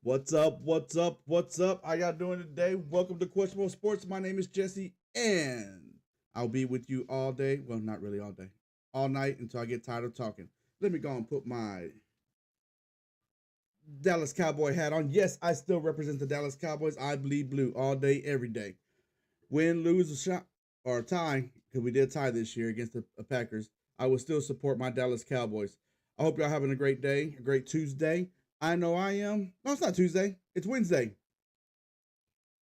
What's up? What's up? What's up? How y'all doing today? Welcome to Questionable Sports. My name is Jesse, and I'll be with you all day. Well, not really all day, all night until I get tired of talking. Let me go and put my Dallas Cowboy hat on. Yes, I still represent the Dallas Cowboys. I bleed blue all day, every day. Win, lose, a shot, or tie, because we did tie this year against the Packers. I will still support my Dallas Cowboys. I hope y'all having a great day, a great Tuesday. I know I am. No, it's not Tuesday. It's Wednesday.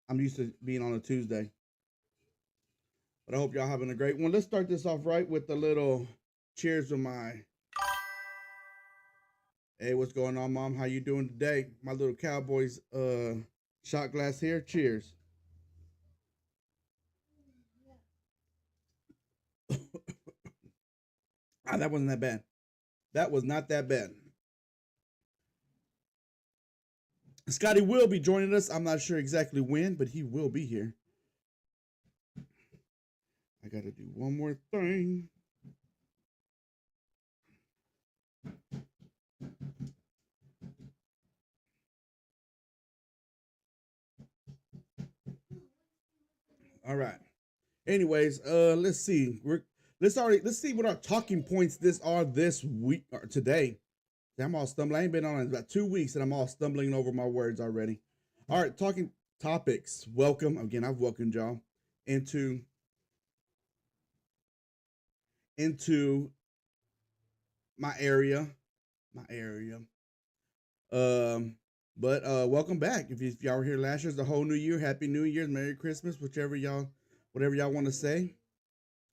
I'm used to being on a Tuesday. But I hope y'all having a great one. Let's start this off right with a little cheers with my. Hey, what's going on, Mom? How you doing today? My little Cowboys shot glass here. Cheers. That wasn't that bad. That was not that bad. Scotty will be joining us. I'm not sure exactly when, but he will be here. I got to do one more thing. All right. Anyways, let's see. Let's see what our talking points this week or today. I'm all stumbling. I ain't been on in about 2 weeks and I'm all stumbling over my words already. All right, talking topics. Welcome. Again, I've welcomed y'all into my area. But welcome back. If y'all were here last year, it's the whole new year. Happy New Year, Merry Christmas, whatever y'all want to say.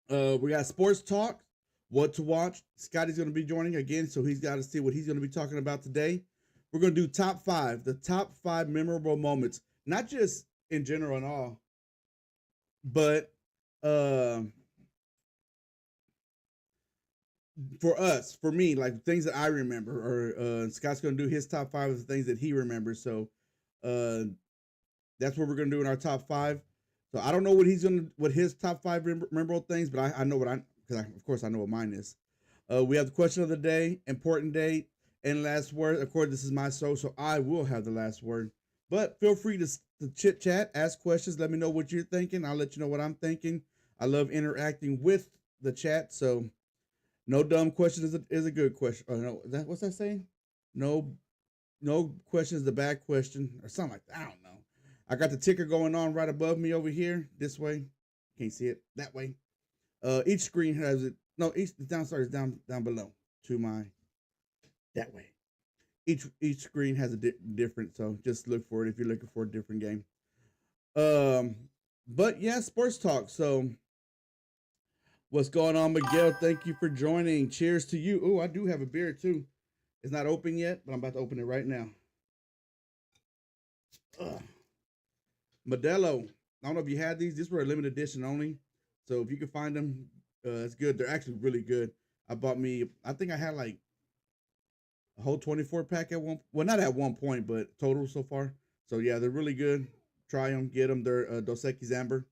We got sports talk, what to watch. Scotty's going to be joining again, so he's got to see what he's going to be talking about today. We're going to do the top five memorable moments, not just in general and all, but for me, like things that I remember. Or Scott's going to do his top five of the things that he remembers. So that's what we're going to do in our top five. So I don't know what his top five memorable things, but I know of course I know what mine is. We have the question of the day, important date, and last word. Of course, this is my show, so I will have the last word. But feel free to chit chat, ask questions, let me know what you're thinking. I'll let you know what I'm thinking. I love interacting with the chat, so no dumb question is a good question. Oh, no, what's that saying? No question is a bad question, or something like that. I don't know. I got the ticker going on right above me over here. This way, can't see it that way. Each screen has it. No, each the downside is down below to my that way. Each screen has a different, so just look for it if you're looking for a different game. But yeah, sports talk. So, what's going on, Miguel? Thank you for joining. Cheers to you. Oh, I do have a beer too. It's not open yet, but I'm about to open it right now. Modelo. I don't know if you had these. These were a limited edition only. So if you can find them, it's good. They're actually really good. I think I had like a whole 24 pack at one. Well, not at one point, but total so far. So yeah, they're really good. Try them, get them. They're Dos Equis Amber.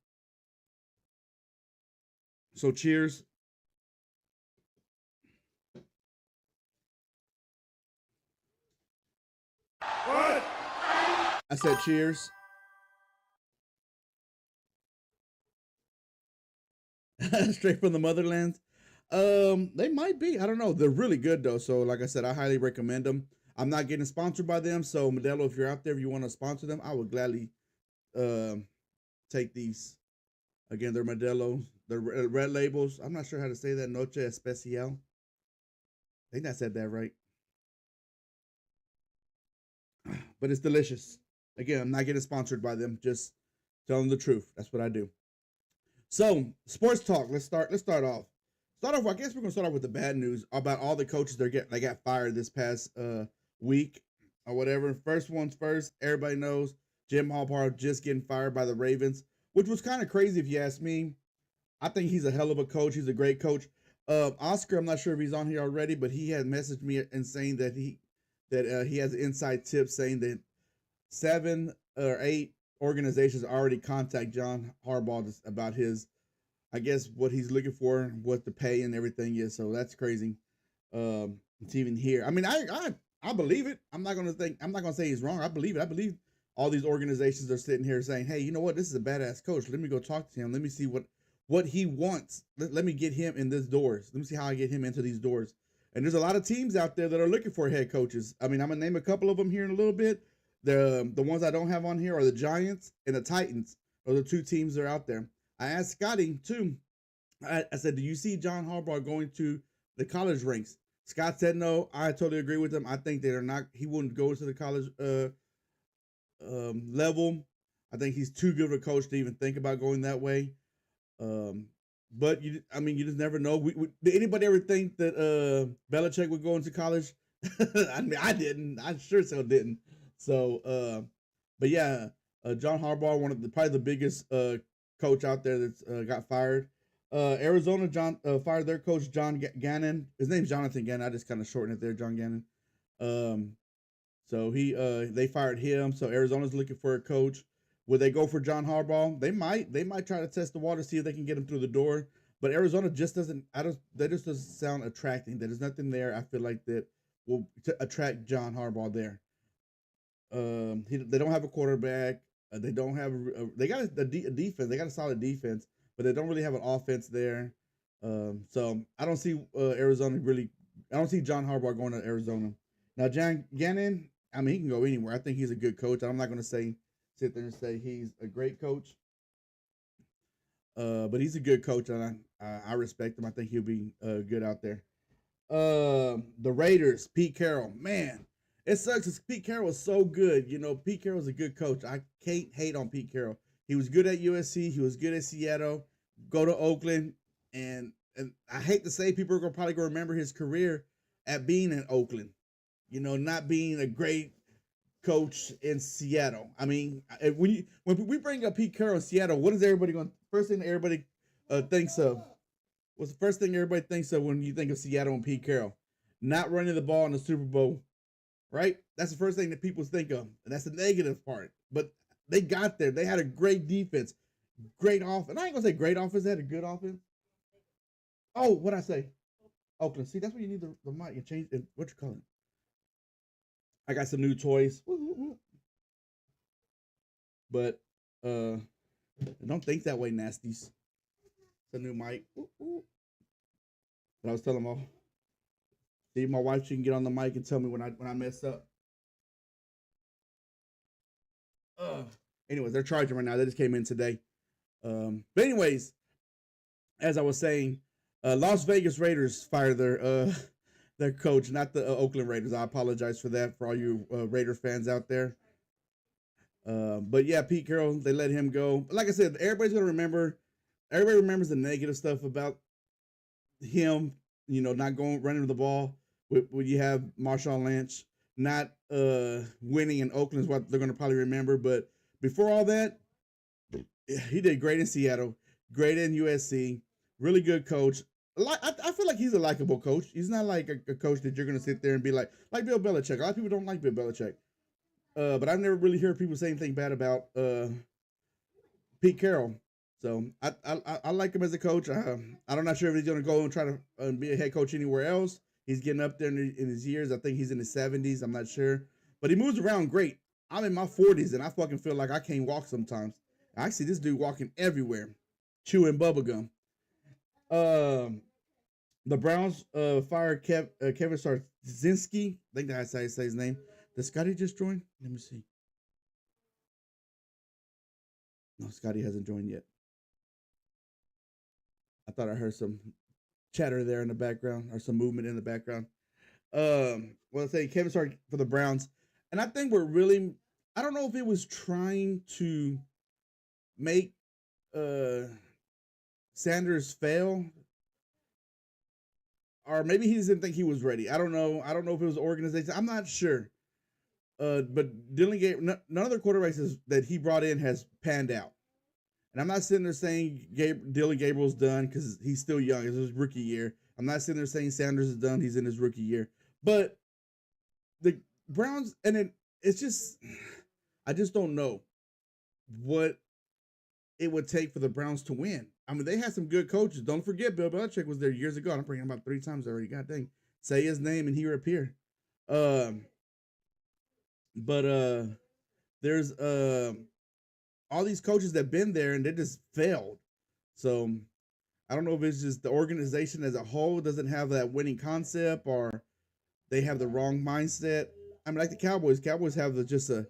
So cheers. What? I said cheers. Straight from the motherland. They might be. I don't know. They're really good though. So, like I said, I highly recommend them. I'm not getting sponsored by them. So, Modelo, if you're out there, if you want to sponsor them, I would gladly take these. Again, they're Modelo. They're red labels. I'm not sure how to say that. Noche Especial. I think I said that right. But it's delicious. Again, I'm not getting sponsored by them. Just telling the truth. That's what I do. So, sports talk. Let's start off. I guess we're gonna start off with the bad news about all the coaches they got fired this past week or whatever. First one's first. Everybody knows Jim Harbaugh just getting fired by the Ravens, which was kind of crazy if you ask me. I think he's a hell of a coach. He's a great coach. Oscar, I'm not sure if he's on here already, but he had messaged me and saying that he has inside tips saying that 7 or 8 organizations already contact John Harbaugh about his, I guess, what he's looking for, what the pay and everything is. So that's crazy. It's even here. I mean, I I believe it. I'm not gonna say he's wrong. I believe it. I believe all these organizations are sitting here saying, hey, you know what? This is a badass coach. Let me go talk to him. Let me see what he wants. Let me get him in these doors. Let me see how I get him into these doors. And there's a lot of teams out there that are looking for head coaches. I mean, I'm gonna name a couple of them here in a little bit. The ones I don't have on here are the Giants and the Titans. Are the two teams that are out there. I asked Scotty too. I said, do you see John Harbaugh going to the college ranks? Scott said no. I totally agree with him. I think they're not. He wouldn't go to the college level. I think he's too good of a coach to even think about going that way. Um, but I mean, you just never know. Did anybody ever think that Belichick would go into college? I mean, I didn't. I sure so didn't. So, but yeah, John Harbaugh, one of probably the biggest coach out there that's got fired. Arizona fired their coach John Gannon. His name's Jonathan Gannon. I just kind of shortened it there, John Gannon. So they fired him. So Arizona's looking for a coach. Would they go for John Harbaugh? They might. They might try to test the water, see if they can get him through the door. But Arizona just doesn't. That just doesn't sound attracting. There's nothing there. I feel like that will attract John Harbaugh there. They don't have a quarterback. They don't have. They got a defense. They got a solid defense, but they don't really have an offense there. So I don't see Arizona really. I don't see John Harbaugh going to Arizona. Now, John Gannon, I mean, he can go anywhere. I think he's a good coach. I'm not going to sit there and say he's a great coach. But he's a good coach, and I respect him. I think he'll be good out there. The Raiders, Pete Carroll, man, it sucks because Pete Carroll was so good. You know, Pete Carroll's a good coach. I can't hate on Pete Carroll. He was good at USC. He was good at Seattle. Go to Oakland, and I hate to say, people are probably going to remember his career at being in Oakland. You know, not being a great coach in Seattle. I mean, when we bring up Pete Carroll in Seattle, what is everybody going? First thing everybody thinks of. What's the first thing everybody thinks of when you think of Seattle and Pete Carroll? Not running the ball in the Super Bowl, right? That's the first thing that people think of, and that's the negative part. But they got there. They had a great defense, great offense. I ain't gonna say great offense. They had a good offense. Oh, what I say? Oakland. See, that's where you need the mic and change it. What you call it? I got some new toys. But don't think that way, nasties. It's a new mic. But I was telling them, see my wife, she can get on the mic and tell me when I mess up. Anyways, they're charging right now. They just came in today. But anyways, as I was saying, Las Vegas Raiders fired their coach, not the Oakland Raiders. I apologize for that for all you Raider fans out there. But yeah, Pete Carroll, they let him go. Like I said, everybody's gonna remember. Everybody remembers the negative stuff about him. You know, not running the ball. When you have Marshawn Lynch not winning in Oakland is what they're gonna probably remember. But before all that, he did great in Seattle, great in USC, really good coach. I feel like he's a likable coach. He's not like a coach that you're gonna sit there and be like Bill Belichick. A lot of people don't like Bill Belichick. But I've never really heard people say anything bad about Pete Carroll. So I like him as a coach. I'm not sure if he's going to go and try to be a head coach anywhere else. He's getting up there in his years. I think he's in his 70s. I'm not sure. But he moves around great. I'm in my 40s, and I fucking feel like I can't walk sometimes. I see this dude walking everywhere, chewing bubblegum. The Browns fired Kevin Starzinski. I think that's how you say his name. Did Scotty just join? Let me see. No, Scotty hasn't joined yet. I thought I heard some chatter there in the background or some movement in the background. Well, I say Kevin started for the Browns, and I think we're really. I don't know if it was trying to make Sanders fail, or maybe he didn't think he was ready. I don't know. I don't know if it was organization. I'm not sure. But Dylan Gabriel, none of the quarterbacks that he brought in has panned out. And I'm not sitting there saying Dylan Gabriel's done because he's still young. It's his rookie year. I'm not sitting there saying Sanders is done. He's in his rookie year. But the Browns, and it's just, I just don't know what it would take for the Browns to win. I mean, they had some good coaches. Don't forget, Bill Belichick was there years ago. I'm bringing him up 3 times already. God dang. Say his name and he will appear. but there's all these coaches that been there and they just failed. So I don't know if it's just the organization as a whole doesn't have that winning concept or they have the wrong mindset. I mean, like the Cowboys. Cowboys have just a.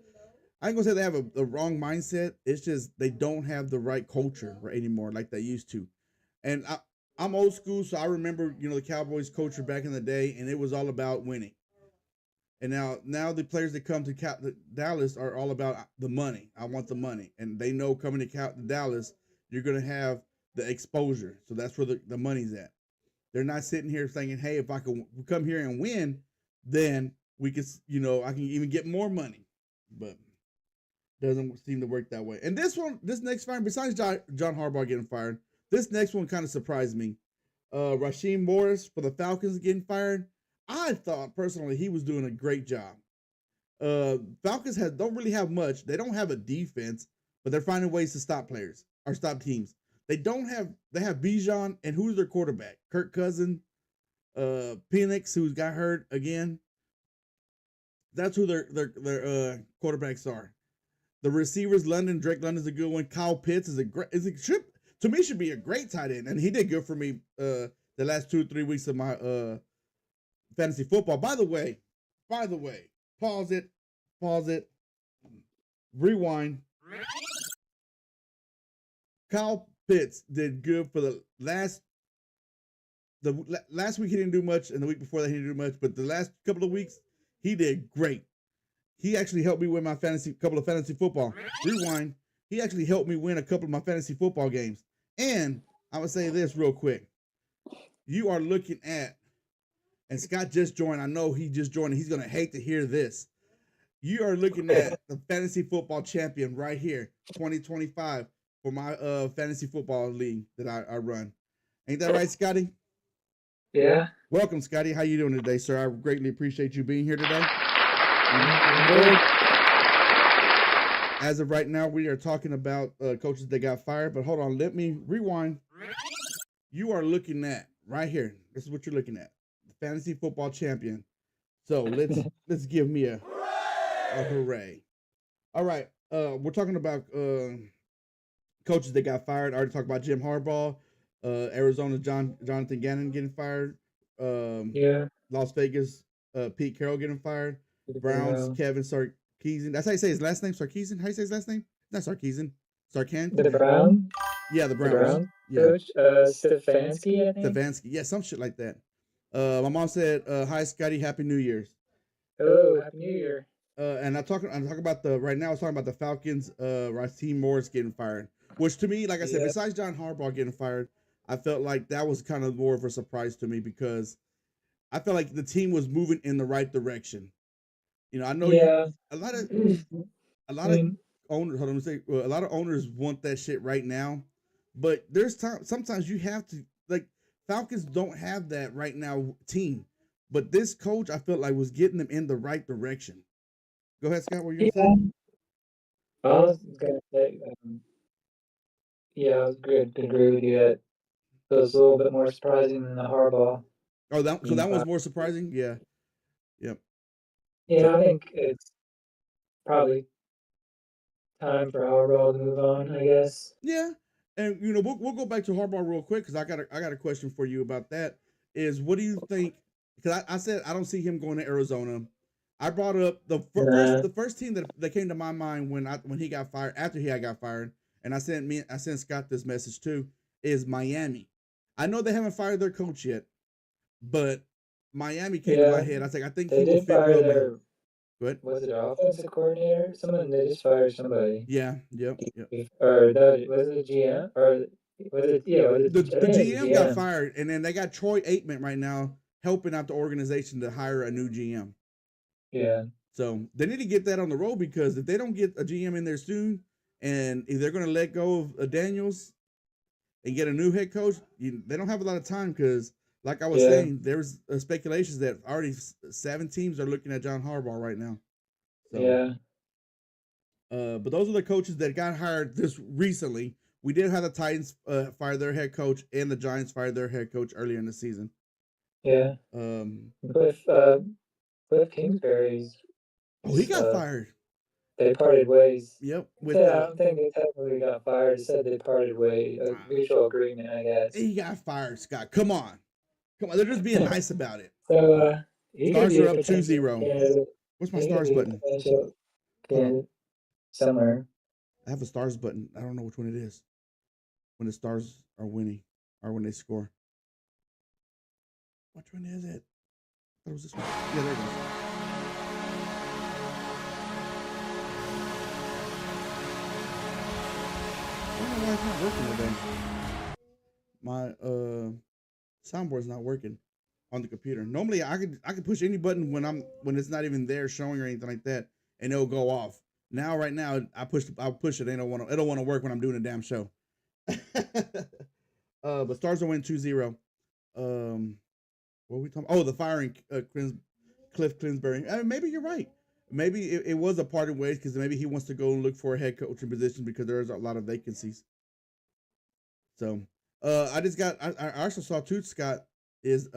I ain't gonna say they have a wrong mindset. It's just they don't have the right culture anymore like they used to. And I'm old school, so I remember the Cowboys culture back in the day, and it was all about winning. And now the players that come to Dallas are all about the money. I want the money, and they know coming to Dallas, you're gonna have the exposure. So that's where the money's at. They're not sitting here thinking, "Hey, if I can come here and win, then we can, I can even get more money." But doesn't seem to work that way. And this next fire, besides John Harbaugh getting fired, this next one kind of surprised me. Rasheem Morris for the Falcons getting fired. I thought personally he was doing a great job. Falcons don't really have much. They don't have a defense, but they're finding ways to stop players or stop teams. They have Bijan, and who's their quarterback? Kirk Cousins, Penix, who's got hurt again. That's who their quarterbacks are. The receivers, Drake London's a good one. Kyle Pitts to me should be a great tight end, and he did good for me the last 2 or 3 weeks of my fantasy football. By the way, pause it, rewind. Kyle Pitts did good for the last week he didn't do much, and the week before that he didn't do much, but the last couple of weeks he did great. He actually helped me win my couple of fantasy football. Rewind. He actually helped me win a couple of my fantasy football games. And I would say this real quick. You are looking at, and Scott just joined. I know he just joined. And he's going to hate to hear this. You are looking at the fantasy football champion right here, 2025, for my fantasy football league that I run. Ain't that right, Scotty? Yeah. Welcome, Scotty. How you doing today, sir? I greatly appreciate you being here today. Good. As of right now, we are talking about coaches that got fired. But hold on, let me rewind. You are looking at right here. This is what you're looking at: the fantasy football champion. So let's give me a hooray! All right, we're talking about coaches that got fired. I already talked about Jim Harbaugh, Arizona Jonathan Gannon getting fired. Yeah. Las Vegas Pete Carroll getting fired. Browns Kevin Sarkisian. That's how you say his last name, Sarkisian. How you say his last name? Not Sarkisian. Sarkisian. The Brown. Yeah, the Browns. The Browns yeah. coach, Stefanski, I think. Stefanski. Yeah, some shit like that. My mom said, "Hi, Scotty. Happy New Year's." Oh, Happy New Year. And I'm talking about right now. I was talking about the Falcons. Rasheem Morris getting fired, which to me, like I said, besides John Harbaugh getting fired, I felt like that was kind of more of a surprise to me because I felt like the team was moving in the right direction. I know a lot of owners. Hold on, say a lot of owners want that shit right now, but there's sometimes you have to Falcons don't have that right now team, but this coach I felt like was getting them in the right direction. Go ahead, Scott. What are you gonna say? I was gonna say, I was good to agree with you that it was a little bit more surprising than the Harbaugh. Oh, that one's more surprising. Yeah, yep. Yeah, I think it's probably time for Harbaugh to move on, I guess. Yeah, and we'll go back to Harbaugh real quick because I got a question for you about that. Is what do you think? Because I said I don't see him going to Arizona. I brought up the first team that came to my mind when he got fired after he got fired, and I sent Scott this message too, is Miami. I know they haven't fired their coach yet, but Miami came to my head. I was like, I think he will fit well. Go was it our offensive coordinator? They just fired somebody. Yeah, yep. Or was it GM? Or was it the GM got fired, and then they got Troy Aikman right now helping out the organization to hire a new GM. Yeah. So they need to get that on the road because if they don't get a GM in there soon, and if they're going to let go of Daniels and get a new head coach, they don't have a lot of time because, like I was saying, there's speculations that already 7 teams are looking at John Harbaugh right now. So, yeah. But those are the coaches that got hired this recently. We did have the Titans fire their head coach and the Giants fire their head coach earlier in the season. Yeah. Cliff Kingsbury's Oh, he got fired. They parted ways. Yep. I don't think they technically got fired. It said they parted ways, a mutual agreement, I guess. He got fired, Scott. Come on. They're just being nice about it. So he could Stars be are a up potential 2-0. candidate. Where's my He could stars be a button? potential candidate somewhere. I have a stars button. I don't know which one it is. When the stars are winning or when they score. Which one is it? I thought it was this one. Yeah, there it goes. I don't know why it's not working today. My soundboard's not working on the computer. Normally I could push any button when it's not even there showing or anything like that, and it'll go off. Now right now I'll push it. It don't want to work when I'm doing a damn show. But Stars will win 2-0. What are we talking? Oh, the firing Cliff Clinsbury. I mean, maybe you're right. Maybe it was a parting ways because maybe he wants to go and look for a head coaching position because there's a lot of vacancies. So I also saw too, Scott, is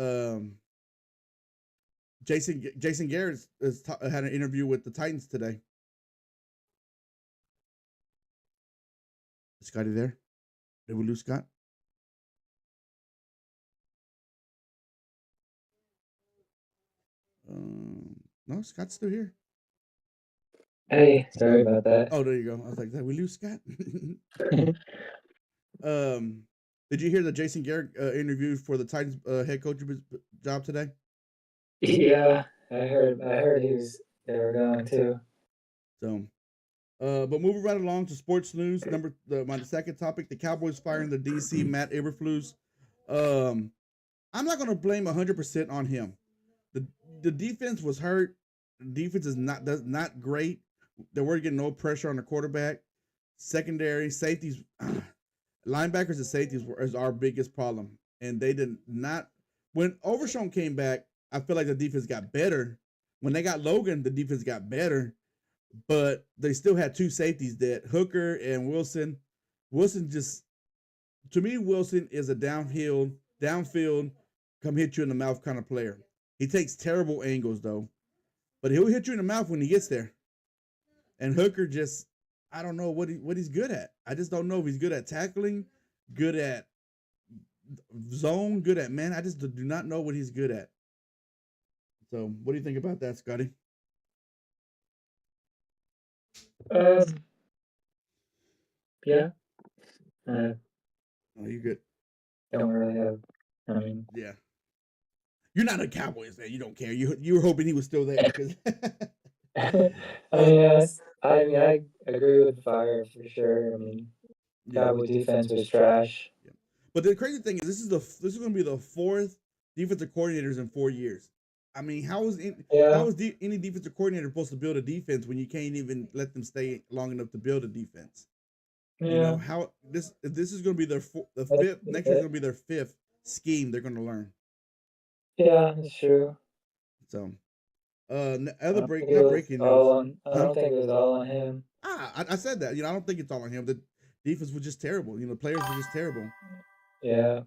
Jason Garrett had an interview with the Titans today. Is Scotty there? Did we lose Scott? No, Scott's still here. Hey, sorry about that. Oh, there you go. I was like, did we lose Scott? Did you hear the Jason Garrett interview for the Titans head coach job today? Yeah, I heard they were going to. So, but moving right along to sports news. My second topic: the Cowboys firing the DC Matt Eberflus. I'm not going to blame 100% on him. The defense was hurt. The defense is not great. They were getting no pressure on the quarterback. Secondary safeties, linebackers and safeties is our biggest problem, and they did not. When Overshown came back, I feel like the defense got better. When they got Logan, the defense got better, but they still had two safeties that Hooker and Wilson. Wilson just, to me, Wilson is a downfield, come hit you in the mouth kind of player. He takes terrible angles though, but he'll hit you in the mouth when he gets there. And Hooker just, I don't know what he's good at. I just don't know if he's good at tackling, good at zone, good at man. I just do not know what he's good at. So, what do you think about that, Scotty? Yeah. Oh, you good? Don't really have. I mean, yeah. You're not a Cowboys fan. You don't care. You were hoping he was still there because. I agree with the fire for sure. I mean, Cowboy defense was trash. Yeah. But the crazy thing is, this is going to be the fourth defensive coordinators in 4 years. I mean, how is any defensive coordinator supposed to build a defense when you can't even let them stay long enough to build a defense? Yeah. You know how this is going to be the fifth. Next year is going to be their fifth scheme they're going to learn. Yeah, that's true. So, other breaking news. I don't think it was all on him. I said that. I don't think it's all on him. The defense was just terrible. The players were just terrible. Yeah.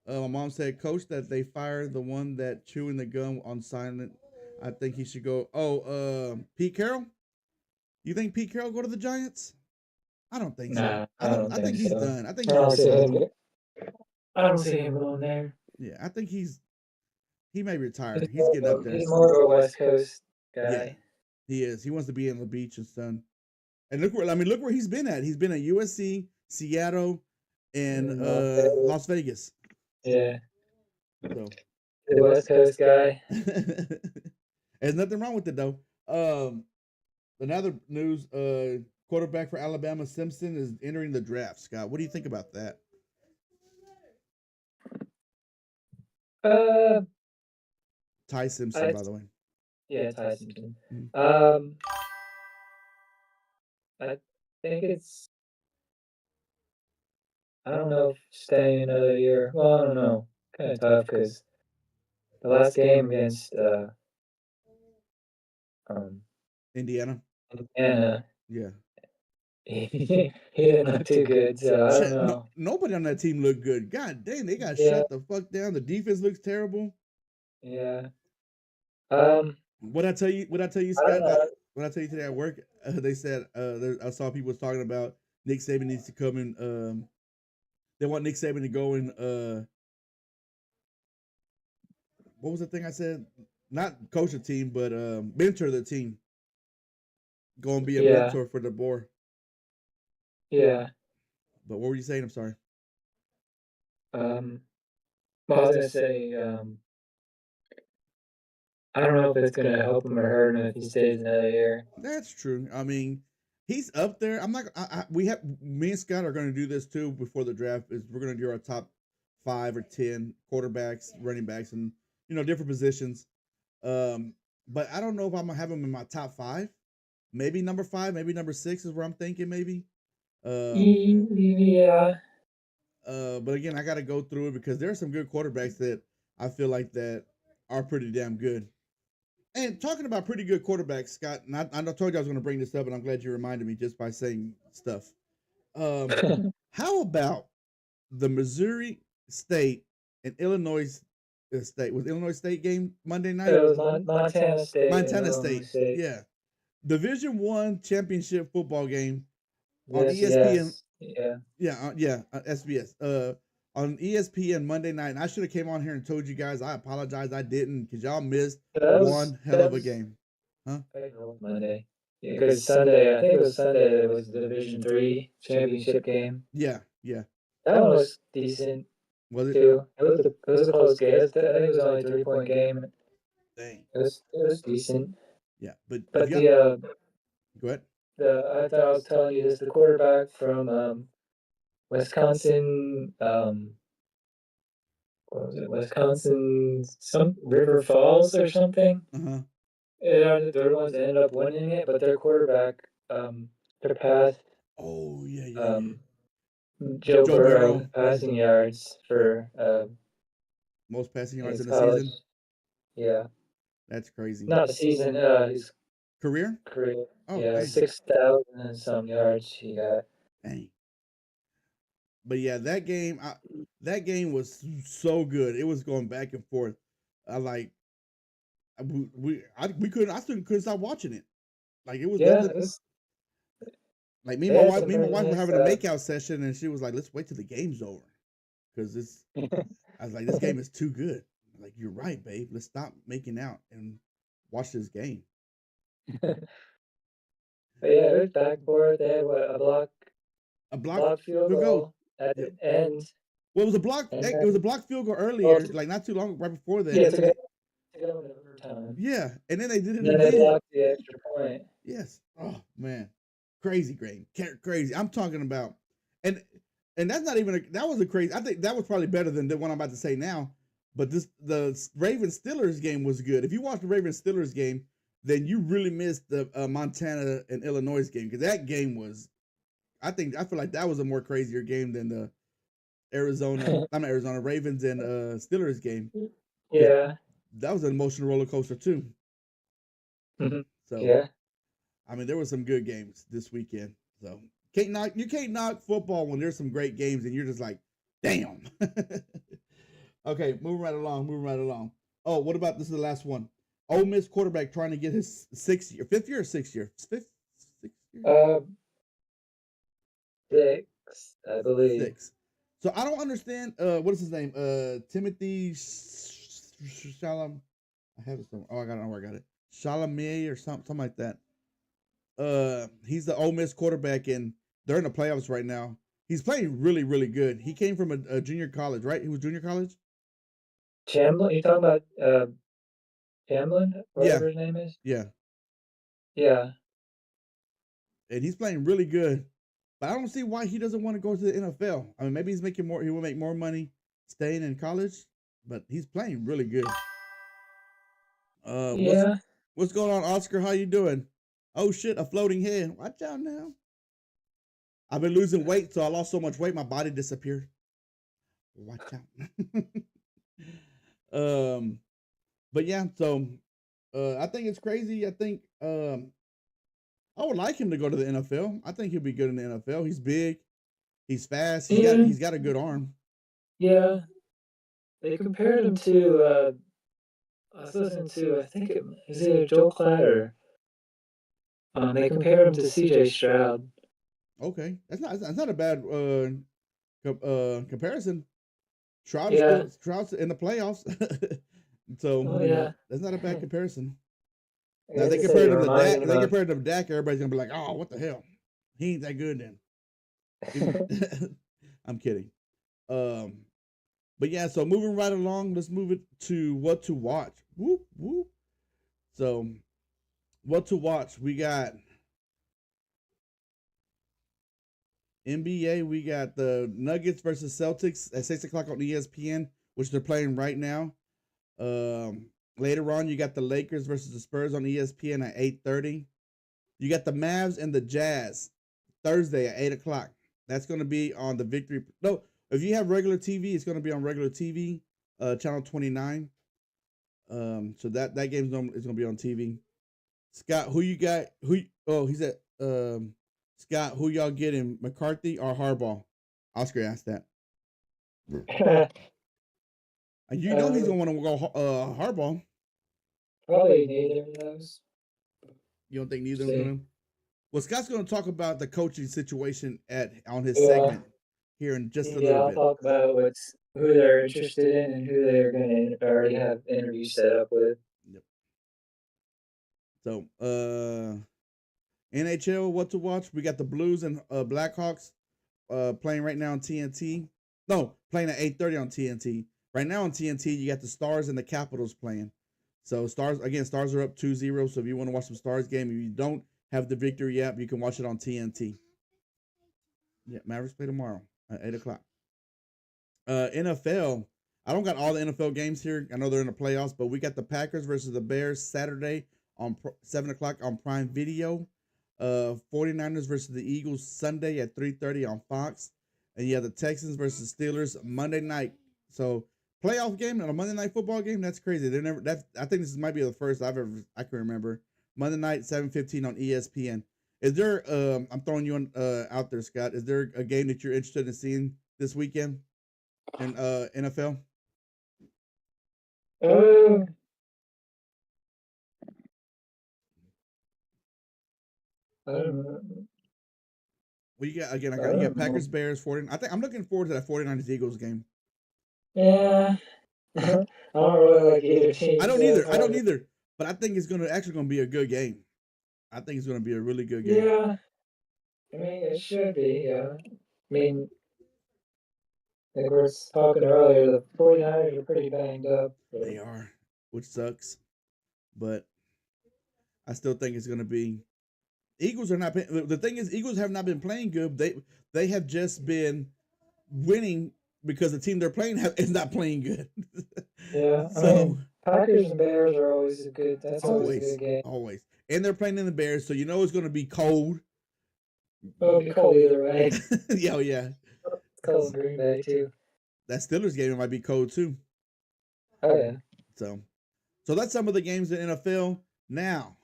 My mom said, Coach, that they fired the one that chewing the gum on silent. I think he should go. Pete Carroll. You think Pete Carroll go to the Giants? I don't think so. I think he's done. I think I don't see him going there. Yeah, I think he may retire. He's getting up there. He's more of a West Coast guy. Yeah, he is. He wants to be in the beach and sun. And look where he's been at. He's been at USC, Seattle, and Las Vegas. Yeah. So the West Coast guy. There's nothing wrong with it though. Another news, quarterback for Alabama, Simpson, is entering the draft. Scott, what do you think about that? Ty Simpson, by the way. Yeah, Ty Simpson. Mm-hmm. I think it's. I don't know if staying another year. Well, I don't know. Kind of tough because the last game against Indiana. Yeah. He didn't look too good, so I don't know. Nobody on that team looked good. God dang, they got shut the fuck down. The defense looks terrible. Yeah. What I tell you? What I tell you, I don't Scott? know. What I tell you today at work? They said I saw people was talking about Nick Saban needs to come in. They want Nick Saban to go and what was the thing I said? Not coach a team, but mentor the team. Go and be a Yeah, mentor for the board. yeah. But what were you saying? I'm sorry. Um, well, I was gonna say, I don't know if it's gonna help him or hurt him if he stays another year. That's true. I mean, he's up there. I'm not. We have me and Scott are going to do this too before the draft. Is we're going to do our top 5 or 10 quarterbacks, running backs, and different positions. Um, but I don't know if I'm gonna have him in my top 5. Maybe number 5, maybe number 6 is where I'm thinking. Maybe. Um, Yeah. but again, I got to go through it because there are some good quarterbacks that I feel like that are pretty damn good. And talking about pretty good quarterbacks, Scott, and I told you I was going to bring this up, and I'm glad you reminded me just by saying stuff. How about the Missouri State and Illinois State? Was Illinois State game Monday It night? was Montana State and Montana Illinois State, State. yeah. Division One championship football game on Yes, ESPN. yes, yeah. Yeah, SBS. On ESPN Monday night, and I should have came on here and told you guys. I apologize, I didn't, because y'all missed one hell of a game. Huh? Monday. Yeah, because Sunday, I think it was Sunday, it was the Division III championship game. Yeah, yeah. That one was decent Was it? too. It was a close game. I think it was only a 3-point game. Dang. It was decent. Yeah, but But go ahead. I thought I was telling you this, the quarterback from Wisconsin, what was it? Wisconsin, some River Falls or something. Uh-huh. Yeah, they're the ones that ended up winning it, but their quarterback surpassed Oh yeah. um, Joe Joe Burrow Burrow, passing yards for most passing yards his in the college. season. Yeah, That's crazy. not the season. His Career? career. Oh, Yeah, dang. 6,000 and some yards he got. Dang. But yeah, that game was so good. It was going back and forth. I like we couldn't. I still couldn't stop watching it. Like it was Yeah, nothing. Like me and they my had wife, some me and my pretty wife were nice. having a makeout session, and she was like, "Let's wait till the game's over," because this. I was like, "This game is too good." I'm like, you're right, babe. Let's stop making out and watch this game. But yeah, it was backboard. They had A block field field goal. goal at Yeah. the end. Well, it was a block. And It was a then, block field goal well, earlier, like not too long, right before that. yeah, And to then go into overtime. yeah, and then they did it And then they again. blocked the extra point. Yes. Oh man, crazy game, crazy. I'm talking about, and that's not even that was a crazy. I think that was probably better than the one I'm about to say now. But the Ravens Steelers game was good. If you watch the Ravens Steelers game, then you really missed the Montana and Illinois game, because that game was. I feel like that was a more crazier game than the Arizona Ravens and Steelers game. Yeah. That was an emotional roller coaster too. Mhm. So Yeah. I mean, there were some good games this weekend. So you can't knock football when there's some great games, and you're just like, damn. Okay, moving right along. Oh, what about this is the last one? Ole Miss quarterback trying to get his 5th year or 6th year? 6th year? 6, I believe. 6. So I don't understand. What is his name? Timothy Shalom. I have it somewhere. Oh, I got it. Where I got it. Chalamet or something like that. He's the Ole Miss quarterback, and they're in the playoffs right now. He's playing really, really good. He came from a junior college, right? He was junior college. Chamblin? You talking about Chamblin? Whatever his name is? Yeah. Yeah. And he's playing really good. But I don't see why he doesn't want to go to the NFL. I mean, maybe he's making more. He will make more money staying in college, but he's playing really good. Yeah. What's going on, Oscar? How you doing? Oh shit, a floating head. Watch out now. I've been losing weight, so I lost so much weight, my body disappeared. Watch out. But yeah, so I think it's crazy. I think I would like him to go to the NFL. I think he'll be good in the NFL. He's big, he's fast, he's got a good arm. Yeah. They compared him to I was listening to, I think it was either Joel Klatt or they compared him to C.J. Stroud. Okay, that's not a bad comparison. Yeah. Stroud's in the playoffs, so Oh yeah. that's not a bad comparison. I Now guess they they said it compared him to reminded Dak. him They of. compared him to Dak. Everybody's gonna be like, "Oh, what the hell? He ain't that good." Then I'm kidding. Um, but yeah, so moving right along, let's move it to what to watch. Whoop whoop. So, what to watch? We got NBA. We got the Nuggets versus Celtics at 6 o'clock on ESPN, which they're playing right now. Later on, you got the Lakers versus the Spurs on ESPN at 8:30. You got the Mavs and the Jazz Thursday at 8 o'clock. That's going to be on the Victory. No, if you have regular TV, it's going to be on regular TV, channel 29. So that game's is going to be on TV. Scott, who you got? He said, Scott, who y'all getting? McCarthy or Harbaugh? Oscar asked that. And you know he's going to want to go Harbaugh. Probably neither of those. You don't think neither of them? Well, Scott's going to talk about the coaching situation on his segment here in just a little I'll bit. talk about who they're interested in and who they're going to already have interviews set up with. Yep. So, NHL, what to watch? We got the Blues and Blackhawks playing right now on TNT. No, playing at 8:30 on TNT. Right now on TNT, you got the Stars and the Capitals playing. So Stars are up 2-0. So if you want to watch some Stars game, if you don't have the Victory app, you can watch it on TNT. Yeah, Mavericks play tomorrow at 8 o'clock. NFL. I don't got all the NFL games here. I know they're in the playoffs, but we got the Packers versus the Bears Saturday on 7 o'clock on Prime Video. 49ers versus the Eagles Sunday at 3:30 on Fox. And you have the Texans versus Steelers Monday night. So playoff game and a Monday night football game. That's crazy. I think this might be the first I can remember. Monday night 7:15 on ESPN. Is there? I'm throwing you out there, Scott. Is there a game that you're interested in seeing this weekend in NFL? I don't know. Well, you got again. You got Packers, Bears, 49. I think I'm looking forward to that 49ers Eagles game. Yeah. I don't really like either team. I don't either. But I think it's actually gonna be a good game. I think it's gonna be a really good game. Yeah. I mean, it should be. Yeah. I mean, like we were talking earlier, the 49ers are pretty banged up. They are, which sucks. But I still think it's gonna be. Eagles are not. The thing is, Eagles have not been playing good. They have just been winning because the team they're playing is not playing good. Yeah. So I mean, Packers and Bears are always a good. That's always a good game. Always, and they're playing in the Bears, so you know it's going to be cold. It'll be cold either way. Yeah. It's cold in Green Bay too. That Steelers game might be cold too. Oh yeah. So that's some of the games in NFL now.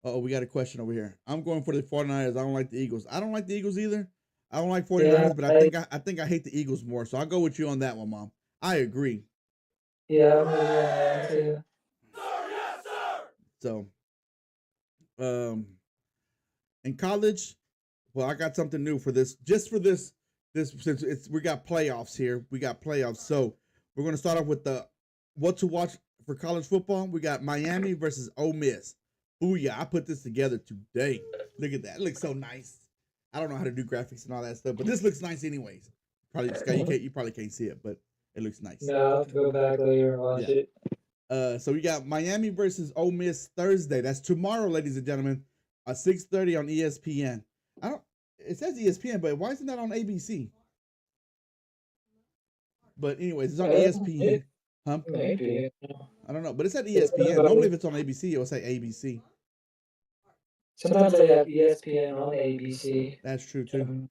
Oh, we got a question over here. I'm going for the 49ers. I don't like the Eagles. I don't like the Eagles either. I don't like 49ers, but I think I hate the Eagles more. So I'll go with you on that one, Mom. I agree. Yeah, I'm that too. So, in college, well, I got something new for this. Just for this since we got playoffs here. We got playoffs. So we're gonna start off with the what to watch for college football. We got Miami versus Ole Miss. Booyah! I put this together today. Look at that. It looks so nice. I don't know how to do graphics and all that stuff, but this looks nice anyways. Probably Scott, you probably can't see it, but it looks nice. No, I'll have to go back later and watch it. So we got Miami versus Ole Miss Thursday. That's tomorrow, ladies and gentlemen, at 6:30 on ESPN. It says ESPN, but why isn't that on ABC? But anyways, it's on ESPN. Huh? Maybe. I don't know, but it's at ESPN. Normally, if it's on ABC, it will say ABC. Sometimes they have ESPN on ABC. That's true too.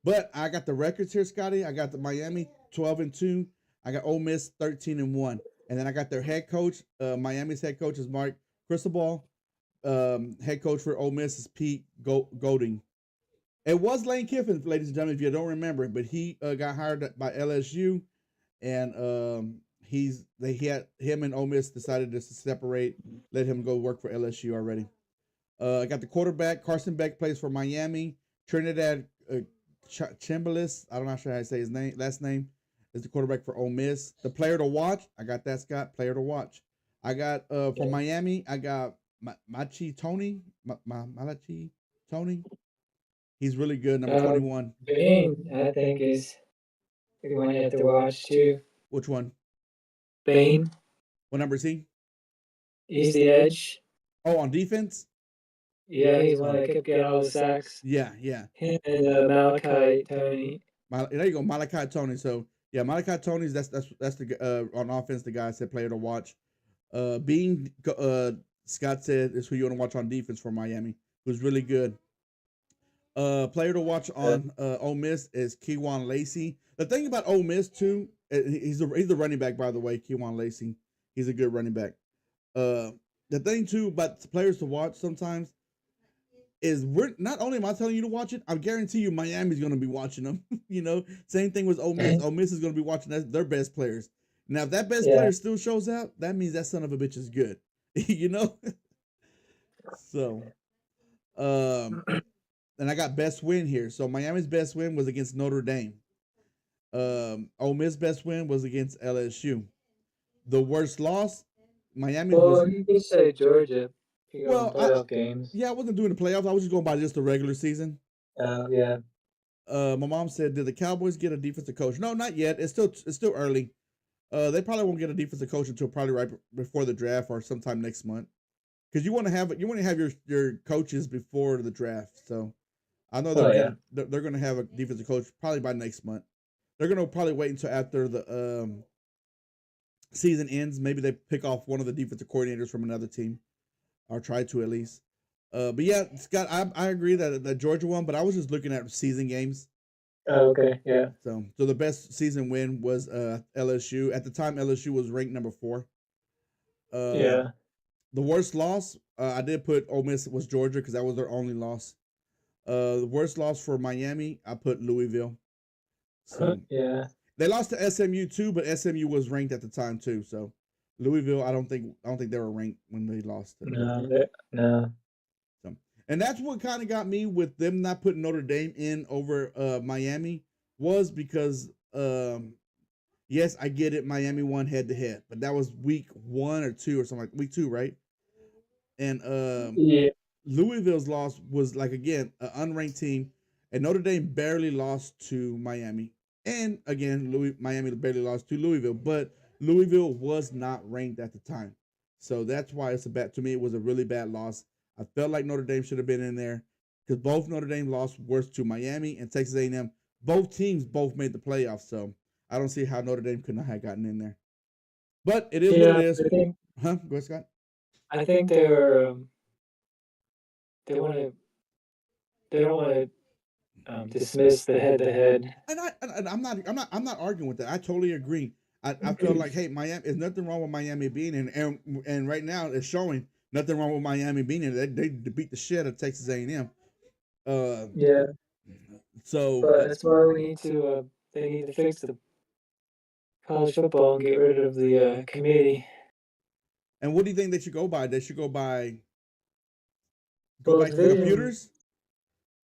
But I got the records here, Scotty. I got the Miami 12-2. I got Ole Miss 13-1, and then I got their head coach. Miami's head coach is Mark Cristobal. Head coach for Ole Miss is Pete Golding. It was Lane Kiffin, ladies and gentlemen, if you don't remember, but he got hired by LSU, and him and Ole Miss decided to separate, let him go work for LSU already. I got the quarterback Carson Beck plays for Miami. Trinidad Chambliss, I'm not sure how to say his last name, is the quarterback for Ole Miss. The player to watch, I got that, Scott. Player to watch. I got from Miami, I got Machi Tony. Malachi Tony. He's really good. Number 21. Bain, I think, is the one you have to watch too. Which one? Bain. What number is he? He's the edge. Oh, on defense? Yeah, he's one that kept getting all the sacks. Yeah. Him and Malachi Tony. There you go, Malachi Tony. So yeah, Malachi Tony's that's the on offense the guy I said player to watch. Scott said is who you want to watch on defense for Miami, who's really good. Player to watch on Ole Miss is Kewan Lacey. The thing about Ole Miss too, he's the running back, by the way. Kewan Lacey, he's a good running back. The thing too about the players to watch sometimes is we're not only am I telling you to watch it, I guarantee you Miami's going to be watching them. Same thing with Ole Miss. Ole Miss is going to be watching their best players. Now, if that best player still shows out, that means that son of a bitch is good. So, and I got best win here. So Miami's best win was against Notre Dame. Ole Miss best win was against LSU. The worst loss, Miami was. You could say Georgia. Playoff games. Yeah, I wasn't doing the playoffs. I was just going by just the regular season. Yeah. My mom said, "Did the Cowboys get a defensive coach?" No, not yet. It's still early. They probably won't get a defensive coach until probably right before the draft or sometime next month. Because you want to have your coaches before the draft. So I know they're going to have a defensive coach probably by next month. They're going to probably wait until after the season ends. Maybe they pick off one of the defensive coordinators from another team, or try to at least. But yeah, Scott, I agree that the Georgia won, but I was just looking at season games. Oh, okay, yeah. So the best season win was LSU. At the time, LSU was ranked number 4. Yeah. The worst loss, I did put Ole Miss was Georgia because that was their only loss. The worst loss for Miami, I put Louisville. So yeah. They lost to SMU too, but SMU was ranked at the time too. So Louisville, I don't think they were ranked when they lost. No. So, and that's what kind of got me with them not putting Notre Dame in over Miami was because yes, I get it. Miami won head to head, but that was week 1 or 2 or something like week 2, right? And Louisville's loss was like again an unranked team, and Notre Dame barely lost to Miami. And again, Miami barely lost to Louisville, but Louisville was not ranked at the time. So that's why to me, it was a really bad loss. I felt like Notre Dame should have been in there because both Notre Dame lost worse to Miami and Texas A&M. Both teams made the playoffs, so I don't see how Notre Dame could not have gotten in there. But it is what it is. Go ahead, Scott. I think they don't want to dismiss the head-to-head. And I'm not arguing with that. I totally agree. I feel like, hey, Miami, there's nothing wrong with Miami being in, and right now it's showing nothing wrong with Miami being in. They beat the shit out of Texas A&M. Yeah. So but that's why they need to fix the college football and get rid of the committee. And what do you think they should go by? They should go by computers?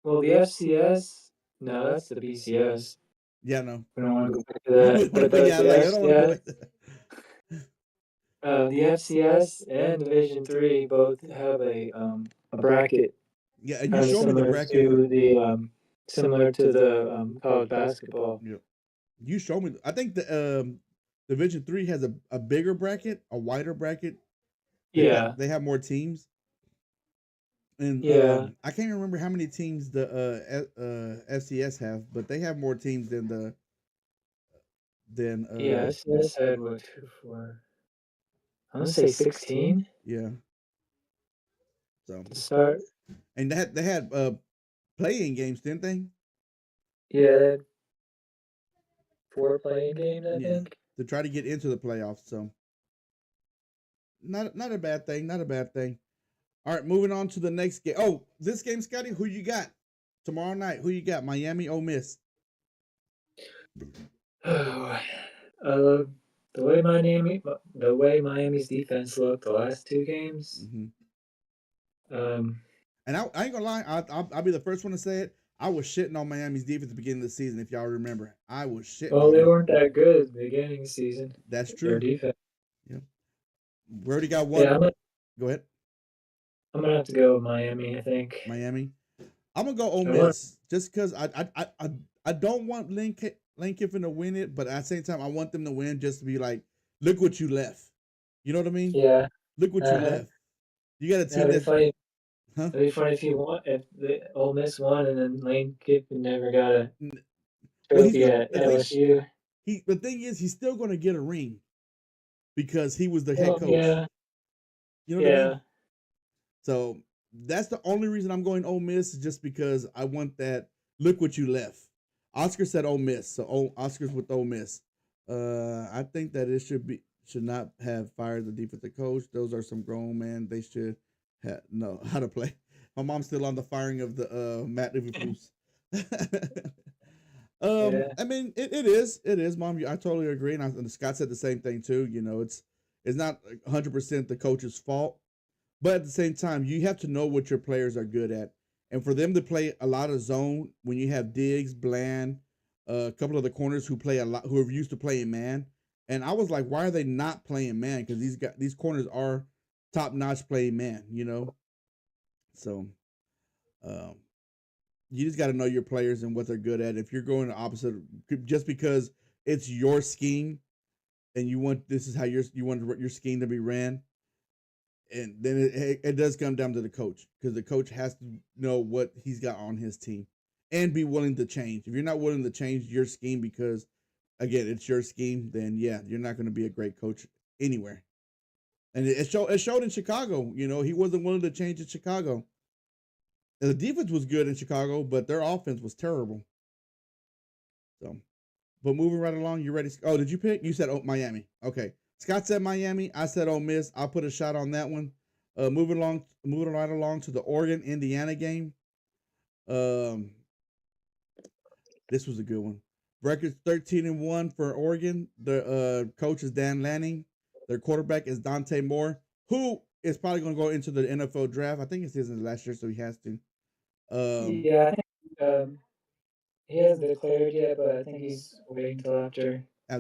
Well, the FCS, no, that's the BCS. Yeah, no. We don't want to go back to that. But the FCS and Division III both have a bracket. Yeah, and you showed me the bracket. Similar to the college basketball. Yeah. You showed me. I think the Division III has a bigger bracket, a wider bracket. They have more teams. And I can't remember how many teams the FCS have, but they have more teams than FCS had what, 2, 4. I'm gonna say 16. Yeah. So to start. And they had playing games, didn't they? Yeah, they had 4 playing games, I think. To try to get into the playoffs. So not a bad thing. Not a bad thing. All right, moving on to the next game. Oh, this game, Scotty, who you got tomorrow night? Who you got? Miami, Ole Miss. the way Miami's defense looked the last two games. Hmm. Um, And I ain't gonna lie, I'll be the first one to say it. I was shitting on Miami's defense at the beginning of the season. If y'all remember, I was shitting well, on they them. weren't that good at the beginning of the season. That's Their true. defense. Yeah, we already got Yeah, one. Go ahead, I'm gonna have to go with Miami. I think. Miami. I'm gonna go Ole I want. Miss just because I don't want Lane Kiffin to win it, but at the same time I want them to win just to be like, look what you left. You know what I mean? Yeah. Look what you Uh, left. You got a team that'd be that's, funny. huh? It'd be funny if the Ole Miss won and then Lane Kiffin never got a Well, he's trophy gonna. at LSU. The thing is, he's still gonna get a ring because he was the head Well, coach. yeah, You know what I mean? yeah, So that's the only reason I'm going Ole Miss, is just because I want that. Look what you left. Oscar said Ole Miss, so Oscar's with Ole Miss. I think that it should not have fired the defensive coach. Those are some grown men. They should know how to play. My mom's still on the firing of the Matt Eberflus. yeah. I mean, it is, Mom. I totally agree, and Scott said the same thing too. You know, it's not 100% the coach's fault, but at the same time, you have to know what your players are good at, and for them to play a lot of zone when you have Diggs, Bland, a couple of the corners who play a lot, who are used to playing man, and I was like, why are they not playing man? Because these corners are top notch playing man, you know. So, um, you just got to know your players and what they're good at. If you're going the opposite, just because it's your scheme and you want this is how you want your scheme to be ran, and then it does come down to the coach, because the coach has to know what he's got on his team and be willing to change. If you're not willing to change your scheme because again it's your scheme, then yeah, you're not going to be a great coach anywhere. And it showed in Chicago. You know, he wasn't willing to change in Chicago. And the defense was good in Chicago, but their offense was terrible. So, but moving right along, you ready? Oh, did you pick? You said Miami. Okay. Scott said Miami. I said Ole Miss. I'll put a shot on that one. Moving right along to the Oregon Indiana game. Um, this was a good one. Records 13-1 for Oregon. The coach is Dan Lanning. Their quarterback is Dante Moore, who is probably going to go into the NFL draft. I think it's his last year, so he has to. Um, Yeah, I think he hasn't declared yet, but I think he's waiting till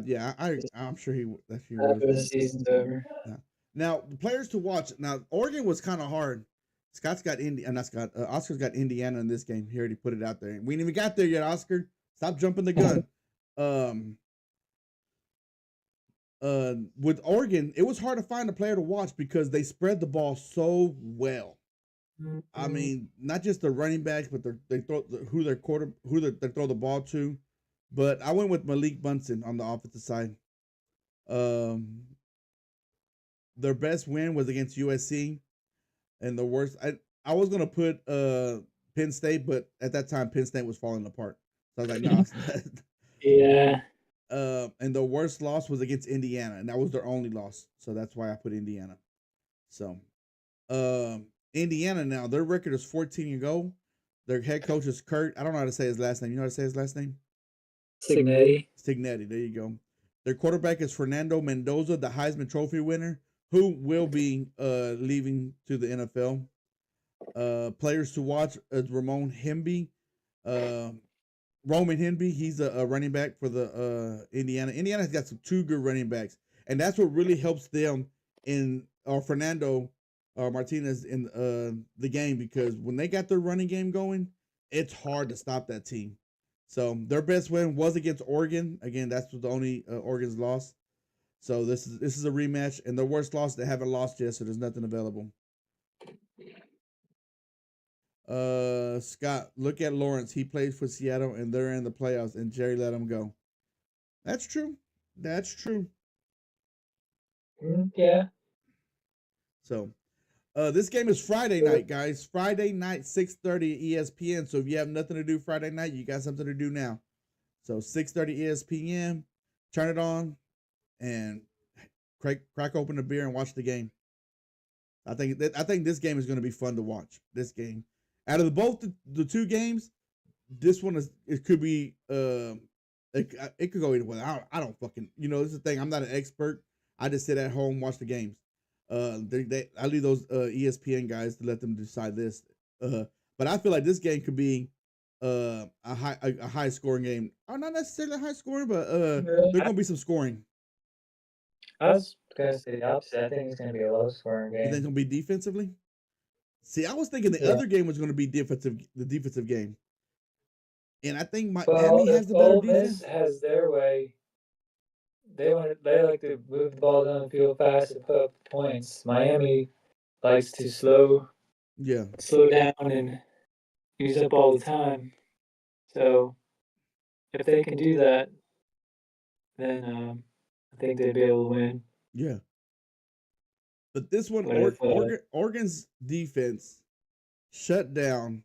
yeah, this- I'm sure he was. after the season's over. Yeah. Now the players to watch. Now Oregon was kind of hard. Scott's got not Scott. Oscar's got Indiana in this game. He already put it out there. We ain't even got there yet, Oscar. Stop jumping the gun. Um. With Oregon, it was hard to find a player to watch because they spread the ball so well. I mean, not just the running backs, but they throw they throw the ball to. But I went with Malik Bunson on the offensive side. Um, their best win was against USC, and the worst. I was gonna put Penn State, but at that time Penn State was falling apart. So I was like, no. Yeah. And the worst loss was against Indiana, and that was their only loss. So that's why I put Indiana. So, Indiana now their record is 14-0. Their head coach is Kurt. I don't know how to say his last name. You know how to say his last name? Signetti. Signetti. There you go. Their quarterback is Fernando Mendoza, the Heisman Trophy winner, who will be leaving to the NFL. Players to watch is Roman Hemby. Roman Hemby, he's a running back for the Indiana. Indiana's got two good running backs, and that's what really helps them in Fernando Martinez in the game, because when they got their running game going, it's hard to stop that team. So their best win was against Oregon. Again, that's the only Oregon's loss. So this is a rematch, and the worst loss, they haven't lost yet, so there's nothing available. Scott, look at Lawrence. He plays for Seattle, and they're in the playoffs, and Jerry let him go. That's true. That's true. Yeah. So, this game is Friday night, guys. Friday night, 6:30 ESPN. So if you have nothing to do Friday night, you got something to do now. So 6:30 ESPN. Turn it on, and crack open a beer and watch the game. I think this game is going to be fun to watch. This game, out of the two games, this one it could be It could go either way. I don't fucking, this is the thing. I'm not an expert. I just sit at home, watch the games. I leave those ESPN guys to let them decide this. But I feel like this game could be a high scoring game. Or not necessarily high scoring, but Really? there's gonna be some scoring. I was gonna say the opposite. I think it's gonna be a low scoring You think it's game. gonna be defensively? See, I was thinking the Yeah. other game was gonna be the defensive game. And I think Well, Miami has if the better Ole Miss defense. has their way, they like to move the ball down the field fast and put up points. Miami likes to Yeah. slow down and use up all the time. So if they can do that, then I think they'd be able to win. Yeah. But this one, But if Oregon's defense shut down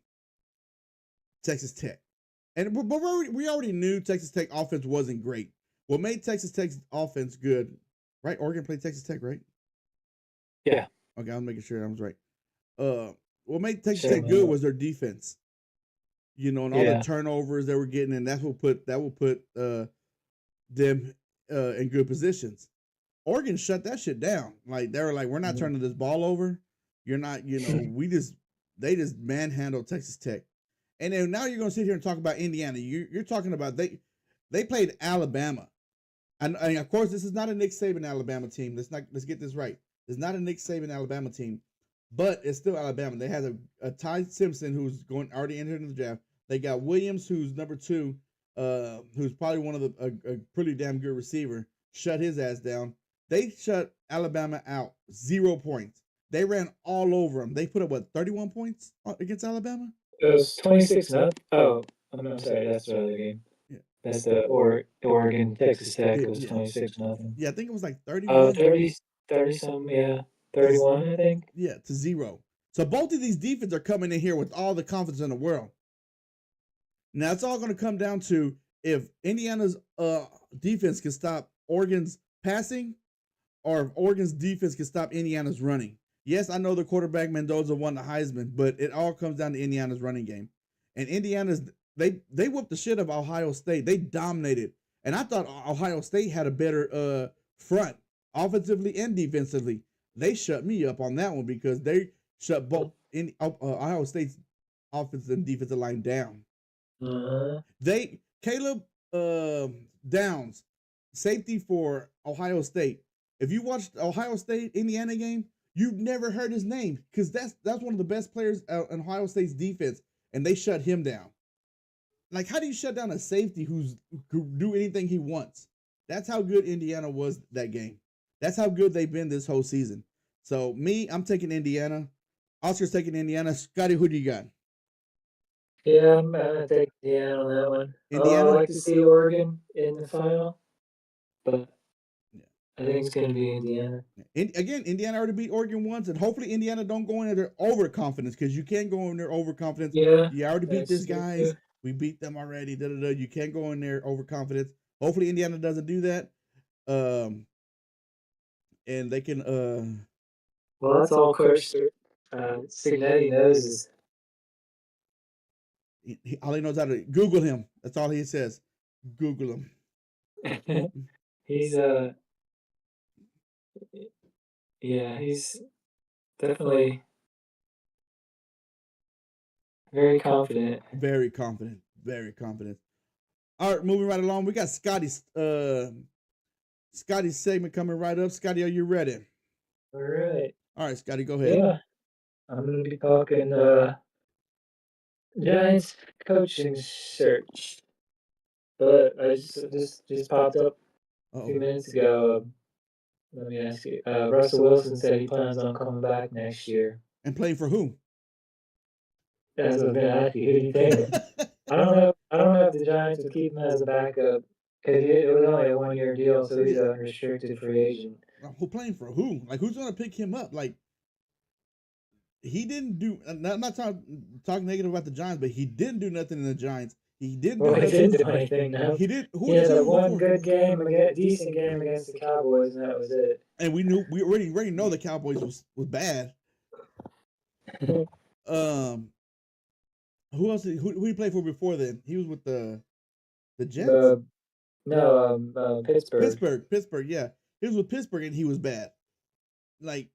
Texas Tech. And but we already knew Texas Tech offense wasn't great. What made Texas Tech's offense good, right? Oregon played Texas Tech, right? Yeah. Okay, I'm making sure I was right. What made Texas Tech good was their defense. And all the turnovers they were getting, and that will put them in good positions. Oregon shut that shit down. Like they were like, we're not turning this ball over. You're not, they just manhandled Texas Tech. And then now you're gonna sit here and talk about Indiana. You're talking about they played Alabama. And of course, this is not a Nick Saban Alabama team. Let's get this right. It's not a Nick Saban Alabama team, but it's still Alabama. They had a Ty Simpson who's already entered in the draft. They got Williams, who's number 2, who's probably one of a pretty damn good receiver. Shut his ass down. They shut Alabama out. 0 points. They ran all over them. They put up 31 points against Alabama? It was 26-0. Oh, I'm sorry, that's the other game. Yeah. That's the Oregon Texas Tech. It was 26-0. Yeah, I think it was like 31. 30 some, yeah. 31, I think. Yeah, to 0. So both of these defenses are coming in here with all the confidence in the world. Now it's all going to come down to if Indiana's defense can stop Oregon's passing, or if Oregon's defense can stop Indiana's running. Yes, I know the quarterback Mendoza won the Heisman, but it all comes down to Indiana's running game. And Indiana's they whooped the shit of Ohio State. They dominated, and I thought Ohio State had a better front offensively and defensively. They shut me up on that one because they shut both Ohio State's offensive and defensive line down. Caleb Downs, safety for Ohio State. If you watched Ohio State Indiana game, you've never heard his name because that's one of the best players in Ohio State's defense, and they shut him down. Like, how do you shut down a safety who do anything he wants? That's how good Indiana was that game. That's how good they've been this whole season. So I'm taking Indiana. Oscar's taking Indiana. Scotty, who do you got? Yeah, I'm gonna take Indiana on that one. Indiana? I'd like to see Oregon in the final, but I think it's going to be Indiana. Again, Indiana already beat Oregon once, and hopefully Indiana don't go in there overconfidence because you can't go in there overconfidence. Yeah, you already beat these guys. We beat them already. You can't go in there overconfidence. Hopefully Indiana doesn't do that. And they can. Well, that's all Coach Cignetti knows is. All he knows how to Google him. That's all he says. Google him. He's yeah, he's definitely very confident. Very confident. Very confident. All right, moving right along. We got Scotty's segment coming right up. Scotty, are you ready? All right. All right, Scotty, go ahead. Yeah. I'm gonna be talking Giants coaching search. But I just popped up a few minutes ago. Let me ask you. Russell Wilson said he plans on coming back next year. And playing for who? That's what I'm gonna ask you. Who do you think? I don't know if the Giants would keep him as a backup because it was only a 1-year deal, so he's a restricted free agent. Who playing for who? Like, who's gonna pick him up? Like, he didn't do. I'm not talking negative about the Giants, but he didn't do nothing in the Giants. He didn't. Well, he didn't do anything. No, he did. He had one good game, decent game against the Cowboys, and that was it. And we already know the Cowboys was bad. Who else? Who he played for before then? He was with the Jets. No, Pittsburgh. Pittsburgh. Yeah, he was with Pittsburgh and he was bad. Like,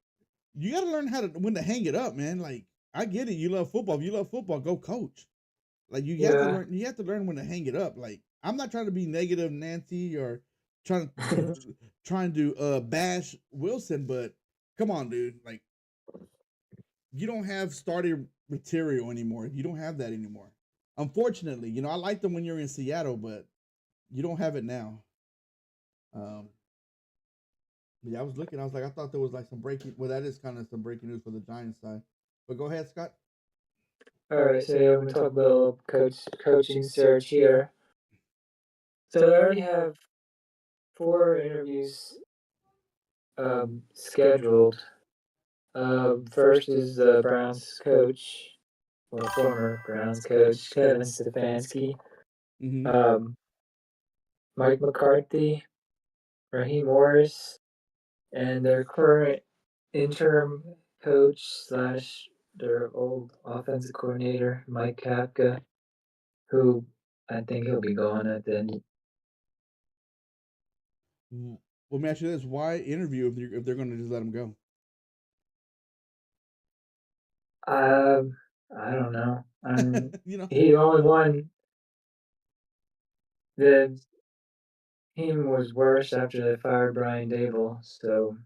you got to learn how to when to hang it up, man. Like, I get it. You love football. If you love football, go coach. Like, you have to Yeah. learn. You have to learn when to hang it up. Like, I'm not trying to be negative, Nancy, or trying to bash Wilson, but come on, dude. Like, you don't have starting material anymore. You don't have that anymore. Unfortunately, I liked them when you're in Seattle, but you don't have it now. Yeah, I was looking. I was like, I thought there was like some breaking. Well, that is kind of some breaking news for the Giants side. But go ahead, Scott. All right, so yeah, I'm gonna talk about coaching search here. So they already have 4 interviews scheduled. First is the Browns coach, or former Browns coach, Kevin Stefanski. Mm-hmm. Mike McCarthy, Raheem Morris, and their current interim coach slash their old offensive coordinator, Mike Kafka, who I think he'll be gone at the end. Let me ask you this: why interview if they're going to just let him go? I don't know. You know, He only won. The team was worse after they fired Brian Dable. So,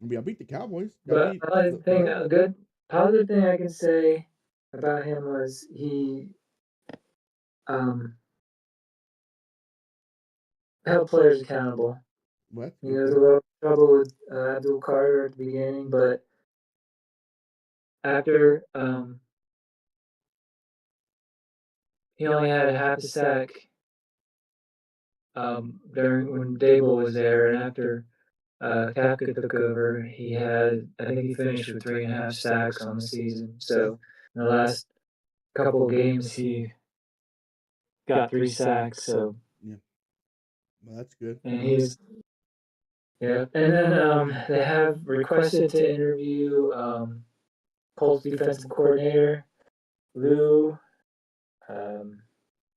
I beat the Cowboys. Got but beat. I think a good positive thing I can say about him was he held players accountable. What? There was a little trouble with Abdul Carter at the beginning, but after he only had a half a sack during when Dable was there, and after Kafka took over, I think he finished with 3.5 sacks on the season. So in the last couple of games, he got 3 sacks. So yeah, well, that's good. and yeah. And then they have requested to interview Colts defensive coordinator Lou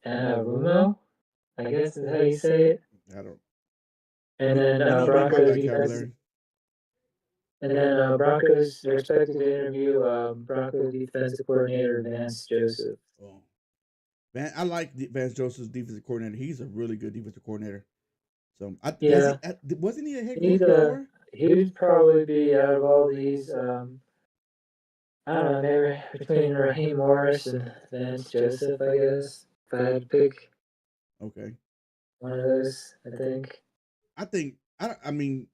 Anarumo, I guess is how you say it. I don't. And then Read my Broncos defensive. vocabulary. And then Broncos, they're expected to interview Broncos defensive coordinator Vance Joseph. Oh, man, I like Vance Joseph's defensive coordinator. He's a really good defensive coordinator. So, Yeah, wasn't he a head coach before? He'd probably be out of all these. I don't know, maybe between Raheem Morris and Vance Joseph, I guess. If I had to pick. Okay. One of those, I think. I mean,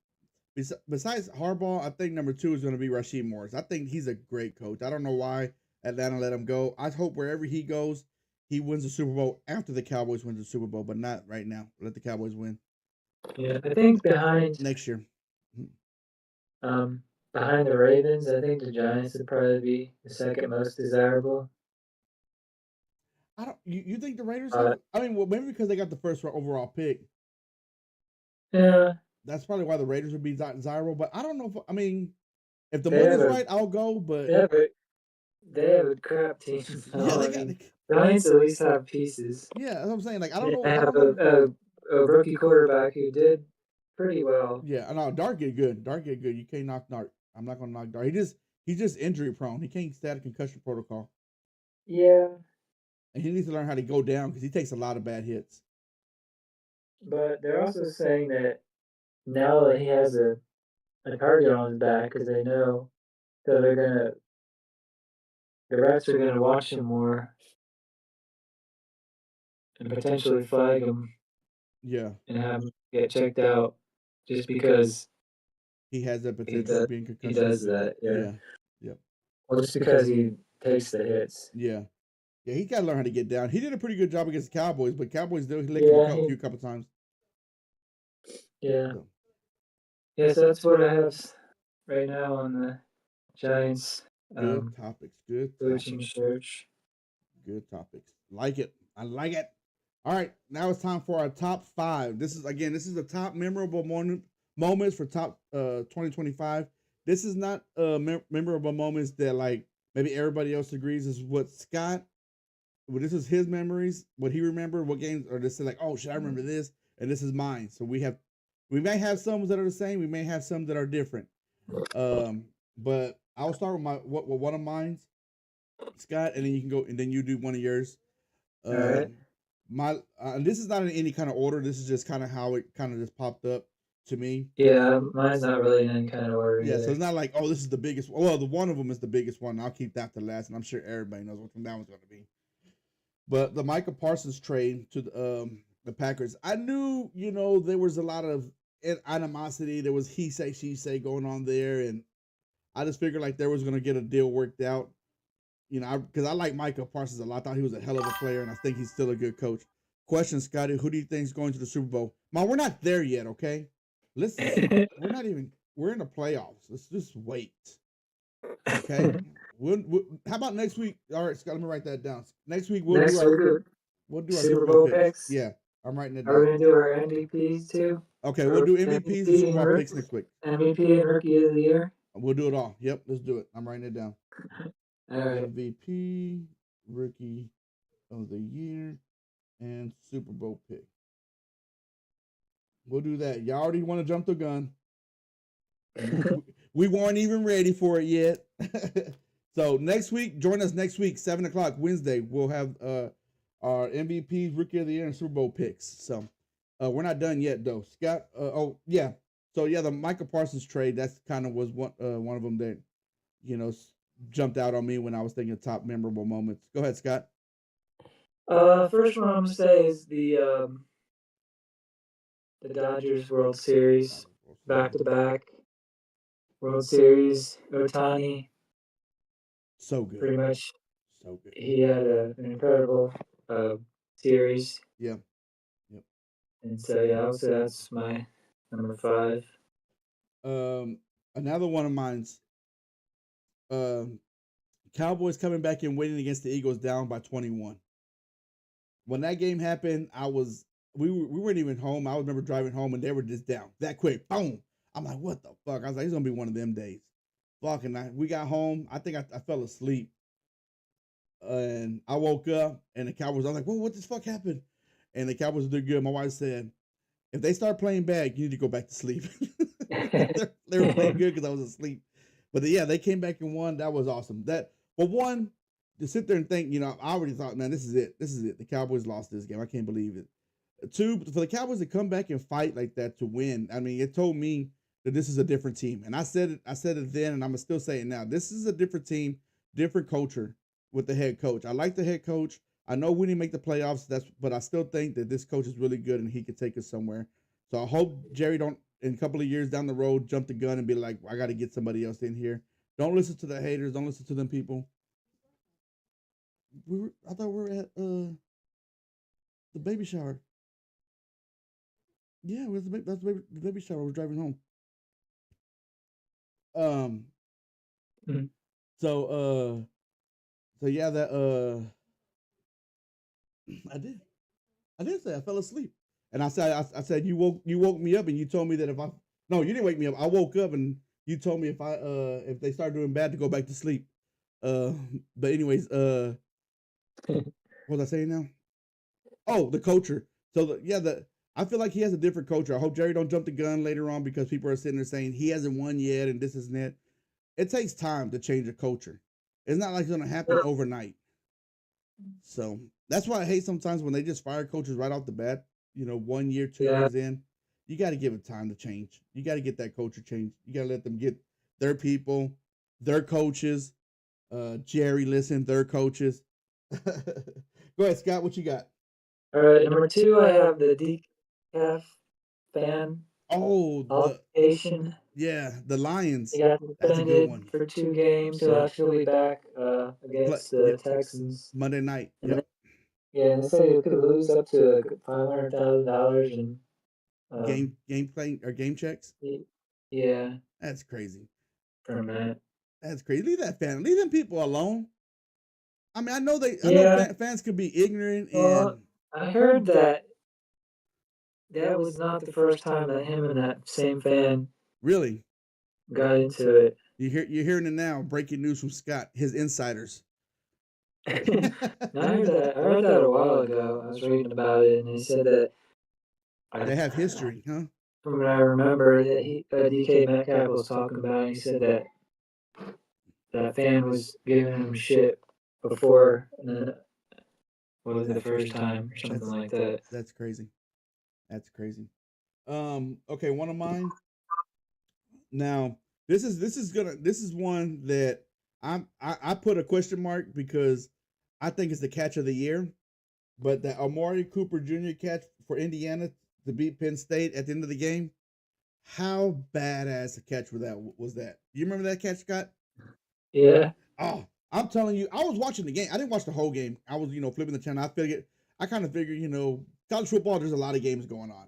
besides Harbaugh, I think number 2 is going to be Rasheed Morris. I think he's a great coach. I don't know why Atlanta let him go. I hope wherever he goes, he wins the Super Bowl after the Cowboys win the Super Bowl, but not right now. Let the Cowboys win. Yeah, I think behind next year. Behind the Ravens, I think the Giants would probably be the second most desirable. I don't. You think the Raiders have? I mean, well, maybe because they got the first overall pick. Yeah. That's probably why the Raiders would be desirable. But I don't know. If the money's right, I'll go. But they have a crap team. Yeah, they got. Giants at least have pieces. Yeah, that's what I'm saying. Like I don't know. They have a rookie quarterback who did pretty well. Yeah, I know. Dart get good. You can't knock Dart. I'm not gonna knock Dart. He's just injury prone. He can't stay out of concussion protocol. Yeah. And he needs to learn how to go down because he takes a lot of bad hits. But they're also saying that now that he has a target on his back, because they know, so the refs are gonna watch him more and potentially flag him. Yeah. And have him get checked out just because he has that potential of being concussed. He does that, yeah. Yep. Well, just because he takes the hits. Yeah. Yeah, he's got to learn how to get down. He did a pretty good job against the Cowboys, but Cowboys did lick him a few couple times. Yeah. Yeah, so that's what I have right now on the Giants. Good topics. Good coaching search. Good topics. Like it. I like it. All right, now it's time for our top 5. This is the top memorable moments for top 2025. This is not memorable moments that like maybe everybody else agrees is what Scott well, this is his memories, what he remembered, what games, or this is like, oh, should I remember this? And this is mine. So we may have some that are the same. We may have some that are different. But I'll start with what one of mine's, Scott, and then you can go, and then you do one of yours. All right. This is not in any kind of order. This is just kind of how it kind of just popped up to me. Yeah, mine's not really in any kind of order Yeah, either. so it's not like, oh, this is the biggest. Well, the one of them is the biggest one. I'll keep that to last, and I'm sure everybody knows what that one's going to be. But the Micah Parsons trade to the Packers, I knew, there was a lot of animosity. There was he say, she say going on there, and I just figured like there was going to get a deal worked out. Because I like Micah Parsons a lot. I thought he was a hell of a player, and I think he's still a good coach. Question, Scotty, who do you think is going to the Super Bowl? Man, we're not there yet, okay? We're not even. We're in the playoffs. Let's just wait. Okay. How about next week? All right, Scott, let me write that down. Next week we'll do our Super Bowl picks. Yeah, I'm writing it down. Are we gonna do our MVPs too? Okay, we'll do MVPs and Super Bowl picks next week. MVP and Rookie of the Year. We'll do it all. Yep, let's do it. I'm writing it down. All right. MVP, Rookie of the Year, and Super Bowl pick. We'll do that. Y'all already want to jump the gun. We weren't even ready for it yet. So next week, join us next week, 7:00 Wednesday. We'll have our MVPs, Rookie of the Year, and Super Bowl picks. So we're not done yet, though. Scott, yeah. So yeah, the Micah Parsons trade, that's kind of was one of them that, jumped out on me when I was thinking of top memorable moments. Go ahead, Scott. First one I'm gonna say is the Dodgers World Series, back-to-back World Series. Ohtani, so good, pretty much. So good. He had an incredible series. Yeah. Yep. And so yeah, I would say that's my number 5. Another one of mine's. Cowboys coming back and winning against the Eagles down by 21. When that game happened, we weren't even home. I remember driving home and they were just down that quick. Boom. I'm like, what the fuck? I was like, it's gonna be one of them days. Fucking, we got home. I think I fell asleep, and I woke up and the Cowboys. I was like, well, what the fuck happened? And the Cowboys did good. My wife said, if they start playing bad, you need to go back to sleep. They were playing good because I was asleep. But yeah, they came back and won. That was awesome. One, to sit there and think, I already thought, man, this is it. This is it. The Cowboys lost this game. I can't believe it. 2, for the Cowboys to come back and fight like that to win, I mean, it told me that this is a different team. And I said it then, and I'm still saying it now. This is a different team, different culture with the head coach. I like the head coach. I know we didn't make the playoffs, but I still think that this coach is really good and he could take us somewhere. So I hope Jerry don't, in a couple of years down the road, jump the gun and be like, I got to get somebody else in here. Don't listen to the haters. Don't listen to them people. I thought we were at the baby shower. Yeah, that's the baby shower. We're driving home. So yeah, that I did say I fell asleep, and I said you woke me up, and you told me that no, you didn't wake me up. I woke up, and you told me if they start doing bad to go back to sleep. But anyways, what was I saying now? Oh, the culture. So I feel like he has a different culture. I hope Jerry don't jump the gun later on because people are sitting there saying he hasn't won yet and this and that. It takes time to change a culture. It's not like it's going to happen overnight. So that's why I hate sometimes when they just fire coaches right off the bat. 1 year, 2 years in, you got to give it time to change. You got to get that culture changed. You got to let them get their people, their coaches. Jerry, listen, their coaches. Go ahead, Scott. What you got? All right, number 2, I have the decaf fan. Altercation. Yeah, the Lions. They got suspended for 2 games. He'll actually be back against the Texans Monday night. Yep. And they say they could lose up to $500,000 in game checks. Yeah, that's crazy. From that. That's crazy. Leave that fan. Leave them people alone. I mean, I know fans could be ignorant. Well, I heard that was not the first time that him and that same fan really got into it. You're hearing it now. Breaking news from Scott. His insiders. No, I heard that a while ago. I was reading about it, and they said that I They have history, huh? from what I remember that DK Metcalf was talking about. He said that that fan was giving him shit before, and then what was it, the first time or something like that. That's crazy. That's crazy. Okay, one of mine. Now, this is one that I put a question mark because I think it's the catch of the year. But the Amari Cooper Jr. catch for Indiana to beat Penn State at the end of the game, how badass a catch was that? You remember that catch, Scott? Yeah. Oh, I'm telling you, I was watching the game. I didn't watch the whole game. I was, flipping the channel. I kind of figured, college football, there's a lot of games going on.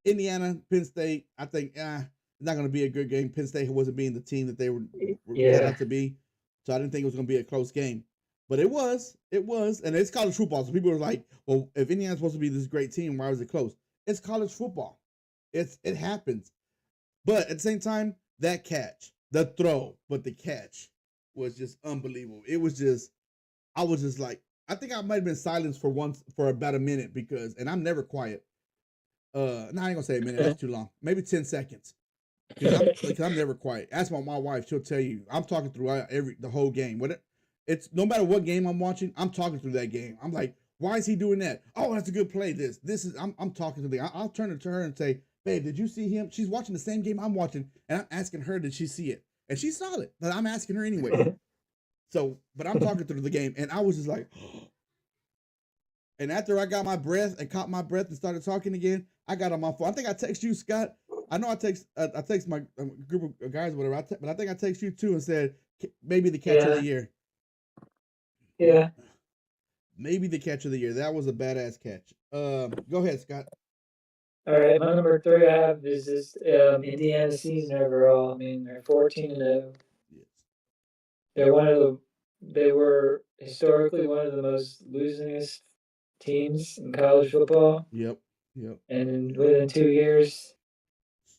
Indiana, Penn State, I think, it's not going to be a good game. Penn State wasn't being the team that they were set out to be. So I didn't think it was going to be a close game. But it was, and it's college football. So people are like, well, if Indiana's supposed to be this great team, why was it close? It's college football. It happens. But at the same time, that catch, the throw, but the catch was just unbelievable. It was just, I was just like, I think I might have been silenced for about a minute and I'm never quiet. No, I ain't gonna say a minute. That's too long. Maybe 10 seconds. Because I'm never quiet. Ask my wife; she'll tell you. I'm talking through the whole game. It's no matter what game I'm watching, I'm talking through that game. I'm like, why is he doing that? Oh, that's a good play. This is I'm talking to I'll turn to her and say, babe, did you see him? She's watching the same game I'm watching, and I'm asking her, did she see it? And she saw it, but I'm asking her anyway. So, but I'm talking through the game, and I was just like, and after I got my breath and caught my breath and started talking again, I got on my phone. I think I text you, Scott. I know I text my group of guys, whatever. But I think I text you too and said maybe the catch of the year. Yeah. Maybe the catch of the year. That was a badass catch. Go ahead, Scott. All right, my number 3 I have is this Indiana season overall. I mean, they're 14-0. Yes. They were historically one of the most losingest teams in college football. Yep. And within 2 years,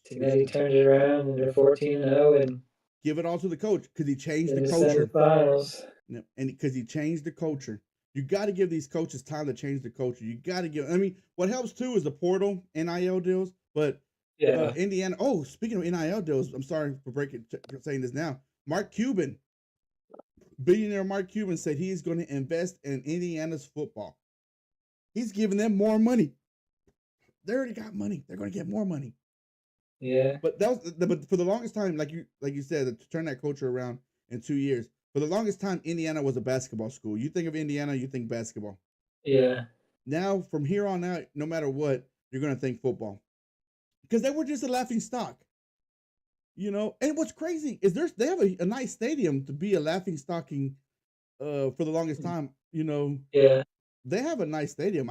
Cincinnati turned it around and they're 14-0 and give it all to the coach because he changed the culture. Semifinals. Yep. And because he changed the culture. You got to give these coaches time to change the culture. You got to give. I mean, what helps too is the portal NIL deals. But Indiana. Oh, speaking of NIL deals, I'm sorry for saying this now. Mark Cuban, billionaire Mark Cuban, said he's going to invest in Indiana's football. He's giving them more money. They already got money. They're going to get more money. Yeah. But but for the longest time, like you said, to turn that culture around in 2 years. For the longest time, Indiana was a basketball school. You think of Indiana, you think basketball. Yeah. Now, from here on out, no matter what, you're going to think football. Because they were just a laughing stock. And what's crazy is they have a nice stadium to be a laughing stocking for the longest time. Yeah. They have a nice stadium.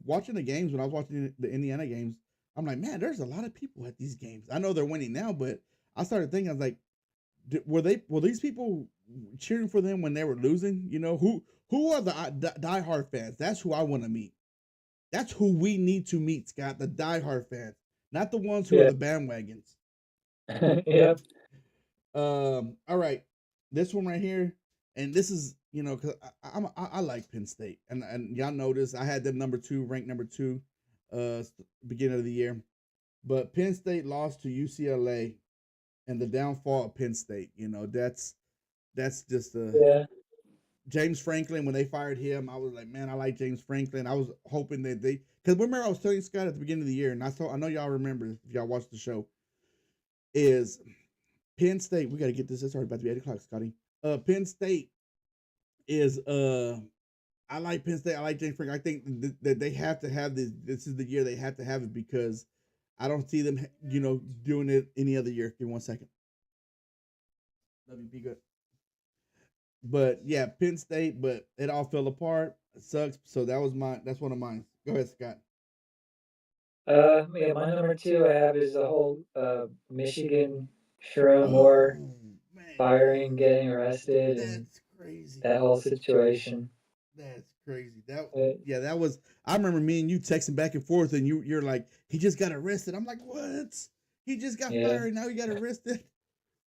Watching the games, when I was watching the Indiana games, I'm like, man, there's a lot of people at these games. I know they're winning now, but I started thinking, I was like, were these people cheering for them when they were losing? Who are the diehard fans? That's who I want to meet. That's who we need to meet, Scott. The diehard fans, not the ones who are the bandwagons. Yep. All right, this one right here, and this is because I like Penn State, and y'all notice I had them ranked number 2, beginning of the year, but Penn State lost to UCLA. And the downfall of Penn State, that's just James Franklin. When they fired him, I was like, man, I like James Franklin. I was hoping that because remember I was telling Scott at the beginning of the year, and I know y'all remember if y'all watched the show, is Penn State. We got to get this. It's already about to be 8:00, Scotty. Penn State is I like Penn State. I like James Franklin. I think that they have to have this. This is the year they have to have it because I don't see them, doing it any other year. Give me 1 second. WP good. But yeah, Penn State, but it all fell apart. It sucks. So that's one of mine. Go ahead, Scott. Yeah, my number 2 I have is the whole Michigan Sherrone Moore firing, getting arrested, and crazy. That whole situation. That's crazy. That was. I remember me and you texting back and forth, and you're like, he just got arrested. I'm like, what? He just got fired. Now he got arrested.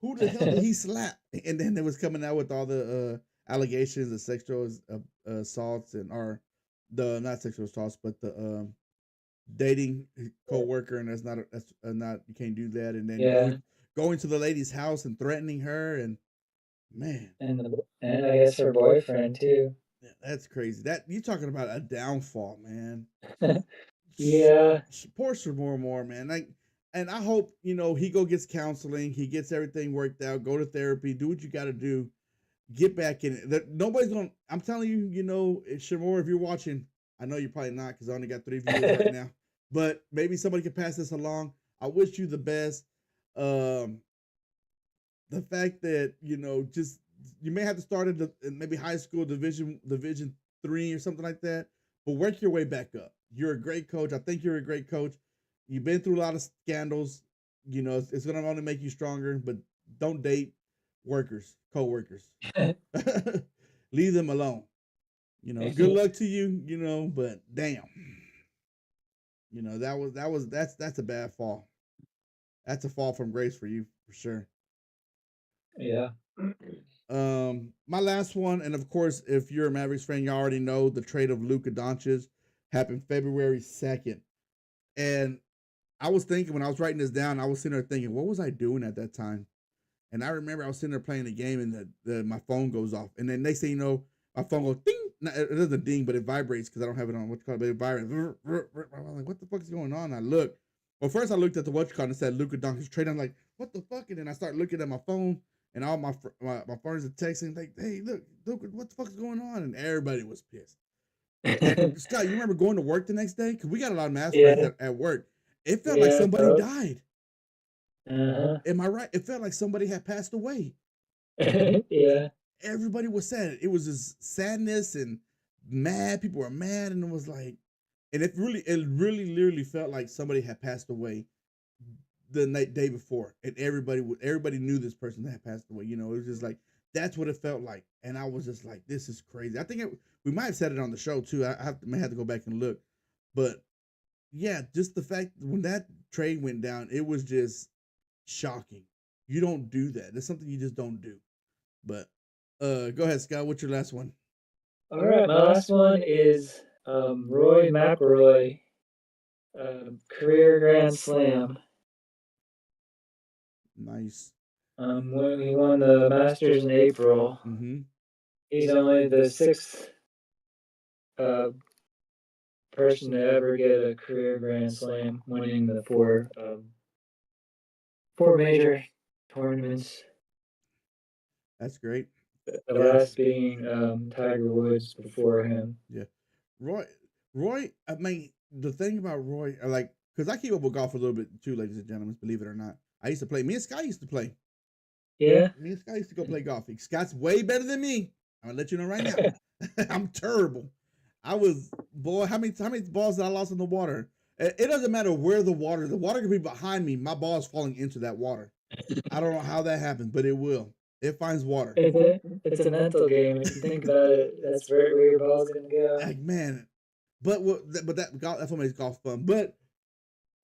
Who the hell did he slap? And then it was coming out with all the allegations of sexual assaults and or the not sexual assaults, but the dating co-worker, and that's not you can't do that, and then Yeah. going to the lady's house and threatening her, and man, And I guess her boyfriend too. that's crazy. That you talking about a downfall, man. Yeah. Poor Shamor, man. Like, and I hope he gets counseling, he gets everything worked out, go to therapy, do what you got to do, get back in it. Nobody's gonna. I'm telling you, Shamor, if you're watching, I know you're probably not because I only got 3 viewers right now, but maybe somebody can pass this along. I wish you the best. The fact that just you may have to start at maybe high school division 3 or something like that, but work your way back up. You're a great coach. I think you're a great coach. You've been through a lot of scandals. It's going to only make you stronger, but don't date co-workers. Leave them alone. Good luck to you, but damn. That's a bad fall. That's a fall from grace for you, for sure. Yeah. My last one, and of course, if you're a Mavericks fan, you already know the trade of Luka Doncic happened February 2nd. And I was thinking when I was writing this down, I was sitting there thinking, what was I doing at that time? And I remember I was sitting there playing the game, and my phone goes off, and then next thing you know, my phone goes ding. It doesn't ding, but it vibrates because I don't have it on what you call it, but it vibrates. I'm like, what the fuck is going on? I look. Well, first I looked at the what you call it and said Luka Doncic trade. I'm like, what the fuck? And then I start looking at my phone, and all my friends are texting like, hey, look, what the fuck is going on? And everybody was pissed. And Scott, you remember going to work the next day? Because we got a lot of mask friends at work. It felt like somebody died. Am I right? It felt like somebody had passed away. Yeah. Everybody was sad. It was just sadness and mad. People were mad, and it was like, and it really literally felt like somebody had passed away the day before, and everybody knew this person that had passed away. It was just like that's what it felt like, and I was just like, this is crazy. I think we might have said it on the show too. May have to go back and look, but yeah, just the fact when that trade went down, it was just shocking. You don't do that. That's something you just don't do. But go ahead, Scott. What's your last one? All right, my last one is Roy McIlroy, career grand slam. Nice. When he won the Masters in April. Mm-hmm. He's only the 6th person to ever get a career grand slam, winning the four major tournaments. That's great. The last being Tiger Woods before him. Yeah, Roy. I mean, the thing about Roy, because I keep up with golf a little bit too, ladies and gentlemen. Believe it or not, I used to play. Me and Scott used to play. Yeah. Me and Scott used to go play golf. Scott's way better than me. I'm gonna let you know right now. I'm terrible. I was how many balls did I lost in the water? It doesn't matter where the water can be behind me. My ball is falling into that water. I don't know how that happens, but it will. It finds water. It's a mental game. If you think about it, that's where your ball's gonna go. Like, man, but that's what makes golf fun. But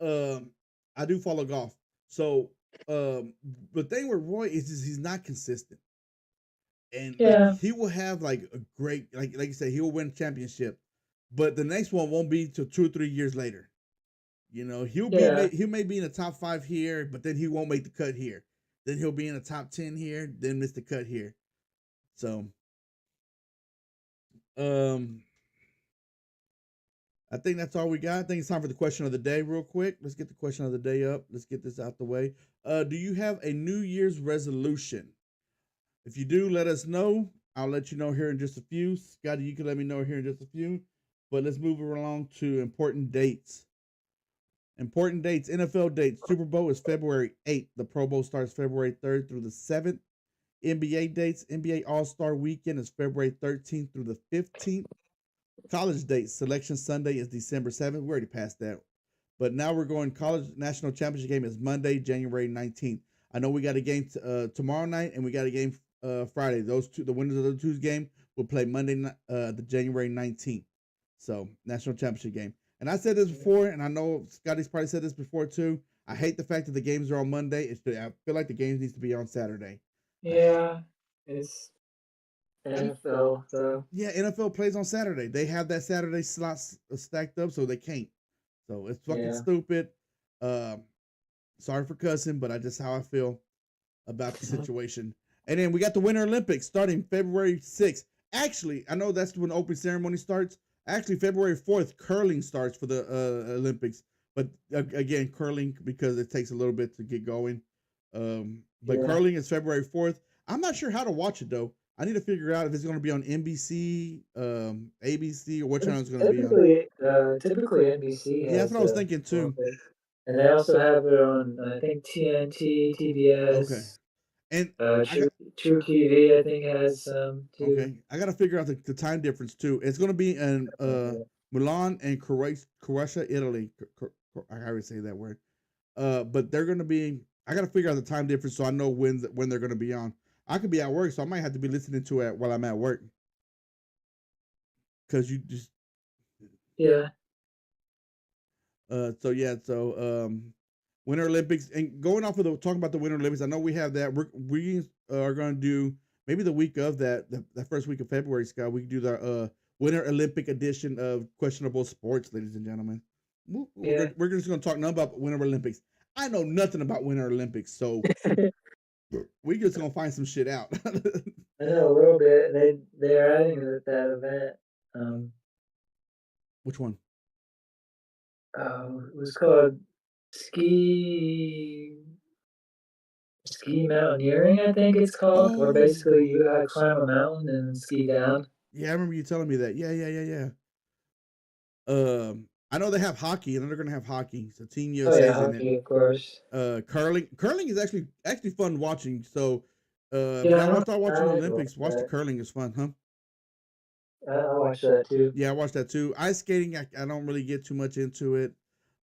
I do follow golf, so the thing with Roy is he's not consistent, and he will have like a great like you said, he will win a championship, but the next one won't be till 2 or 3 years later. He may be in the top 5 here, but then he won't make the cut here. Then he'll be in the top 10 here, then miss the cut here. So, I think that's all we got. I think it's time for the question of the day real quick. Let's get the question of the day up. Let's get this out the way. Do you have a New Year's resolution? If you do, let us know. I'll let you know here in just a few. Scotty, you can let me know here in just a few. But let's move along to important dates. Important dates, NFL dates. Super Bowl is February 8th. The Pro Bowl starts February 3rd through the 7th. NBA dates, NBA All-Star Weekend is February 13th through the 15th. College dates, Selection Sunday is December 7th. We already passed that. But now we're going college national championship game is Monday, January 19th. I know we got a game tomorrow night and we got a game Friday. Those two, the winners of those two games will play Monday, the January 19th. So national championship game. And I said this before, and I know Scotty's probably said this before too. I hate the fact that the games are on Monday. I feel like the games needs to be on Saturday. Yeah, it's NFL. So yeah, NFL plays on Saturday. They have that Saturday slots stacked up, so they can't. So it's fucking yeah. stupid. Um, sorry for cussing, but I just how I feel about the situation. And then we got the Winter Olympics starting February 6th. Actually, I know that's when the opening ceremony starts. Actually, February 4th, curling starts for the Olympics. But again, curling because it takes a little bit to get going. But Yeah. curling is February 4th. I'm not sure how to watch it though. I need to figure out if it's going to be on NBC, ABC, or what channel it's going to be on. Typically NBC Yeah, that's has what I was the thinking too. Olympics, and they also have it on I think TNT, Okay, TBS, and I got True TV. I think has some too. okay. I got to figure out the time difference too. It's going to be in Milan and Croatia, Italy. I already say that word. But they're going to be. I got to figure out the time difference so I know when they're going to be on. I could be at work, so I might have to be listening to it while I'm at work. Cause you just Yeah. so yeah Winter Olympics and going off of the talking about the Winter Olympics. I know we have that. We are going to do maybe the week of that first week of February, Scott. We can do the Winter Olympic edition of Questionable Sports, ladies and gentlemen. Yeah. We're just going to talk nothing about Winter Olympics. I know nothing about Winter Olympics, so we just gonna find some shit out. I know a little bit. They're adding that event. Um, Which one? it was called ski ski mountaineering. I think it's called, where Oh, basically you climb a mountain and ski down. yeah, I remember you telling me that. Yeah. I know they have hockey, and they're gonna have hockey. So Team Oh yeah, USA's in it. hockey, of course. Curling is actually fun watching. So if Yeah, y'all want to start watching the I watch Olympics, watch the that. curling. It's fun, huh? I watch that too. Yeah, I watch that too. Ice skating, I don't really get too much into it.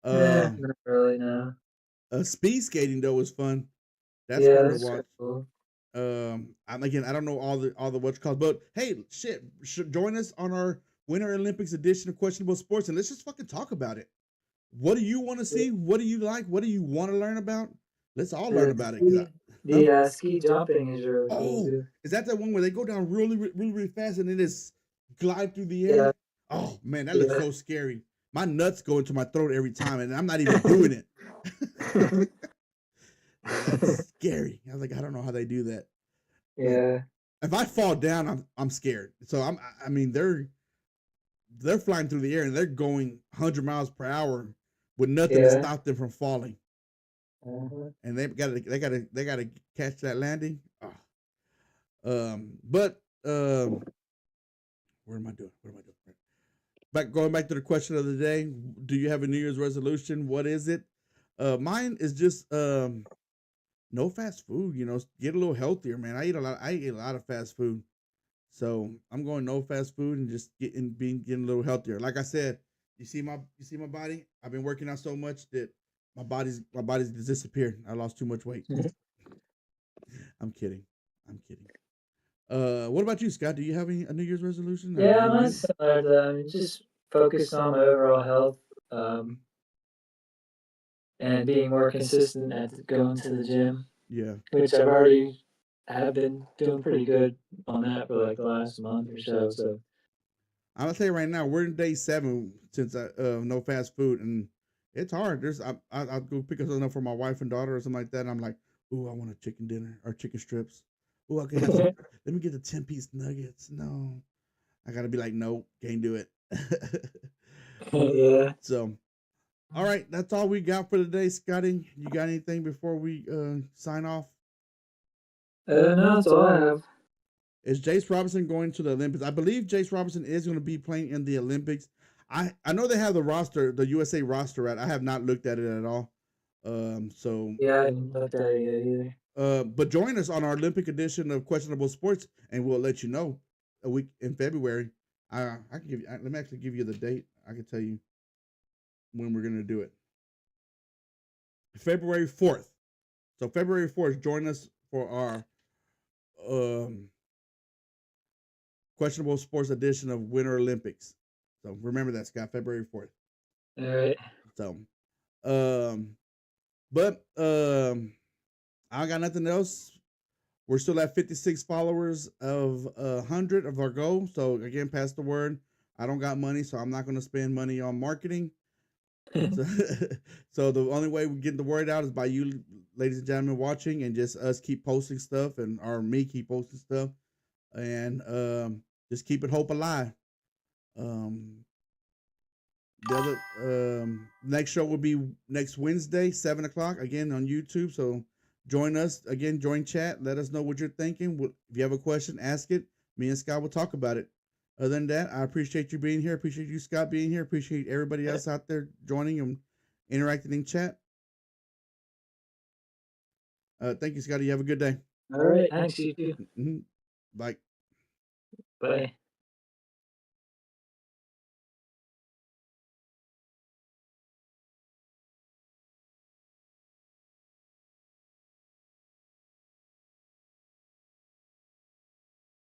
Yeah, Um, not really, no. Speed skating though is fun. That's Yeah, fun to that's watch. cool. I don't know all the what's called, but hey, shit, join us on our Winter Olympics edition of Questionable Sports, and let's just fucking talk about it. What do you want to see? What do you like? What do you want to learn about? Let's all learn The about it. ski Huh? ski jumping is really cool Oh, too. is that the one where they go down really fast and then just glide through the Yeah, air? Oh man, that looks yeah. so scary. My nuts go into my throat every time, and I'm not even doing it. That's scary. I was like, I don't know how they do that. But Yeah, if I fall down, I'm scared. So I mean they're flying through the air and they're going 100 miles per hour with nothing to yeah. stop them from falling. Uh-huh. And they gotta catch that landing. Oh. But what am I doing? Going back to the question of the day. Do you have a New Year's resolution? What is it? Mine is just no fast food. Get a little healthier, man. I eat a lot of fast food. So I'm going no fast food and just getting a little healthier. Like I said, you see my body. I've been working out so much that my body's disappeared. I lost too much weight. I'm kidding. I'm kidding. What about you, Scott? Do you have a New Year's resolution or Yeah, New mine's Year's? similar to that. I mean, just focus on my overall health, and being more consistent at going to the gym, Yeah, which I've already have been doing pretty good on that for like the last month or so. So I'm gonna tell you right now, we're in day 7 since I no fast food, and it's hard. I'll go pick up something up for my wife and daughter or something like that. And I'm like, ooh, I want a chicken dinner or chicken strips. Ooh, I can have some. Let me get the 10-piece nuggets. No, I gotta be like, no, can't do it. yeah. So, all right, that's all we got for today, Scotty. You got anything before we sign off? No, that's all I have. Is Jace Robinson going to the Olympics? I believe Jace Robinson is going to be playing in the Olympics. I know they have the roster, the USA roster out. I have not looked at it at all. So Yeah, I haven't looked at it yet either. but join us on our Olympic edition of Questionable Sports, and we'll let you know a week in February. I can give you. Let me actually give you the date. I can tell you when we're going to do it. February 4th. So February 4th, join us for our Questionable Sports edition of Winter Olympics. So remember that, Scott, February 4th. All right. So, but I got nothing else. We're still at 56 followers of 100 of our goal. So again, pass the word. I don't got money, so I'm not going to spend money on marketing. So, so the only way we're getting the word out is by you, ladies and gentlemen, watching, and just us keep posting stuff, and or me keep posting stuff, and just keeping hope alive. The other next show will be next Wednesday, 7 o'clock, again on YouTube. So join us again, join chat. Let us know what you're thinking. If you have a question, ask it. Me and Scott will talk about it. Other than that, I appreciate you being here. Appreciate you, Scott, being here. Appreciate everybody else out there joining and interacting in chat. Thank you, Scotty. You have a good day. All right. Thanks, you too. Bye. Bye.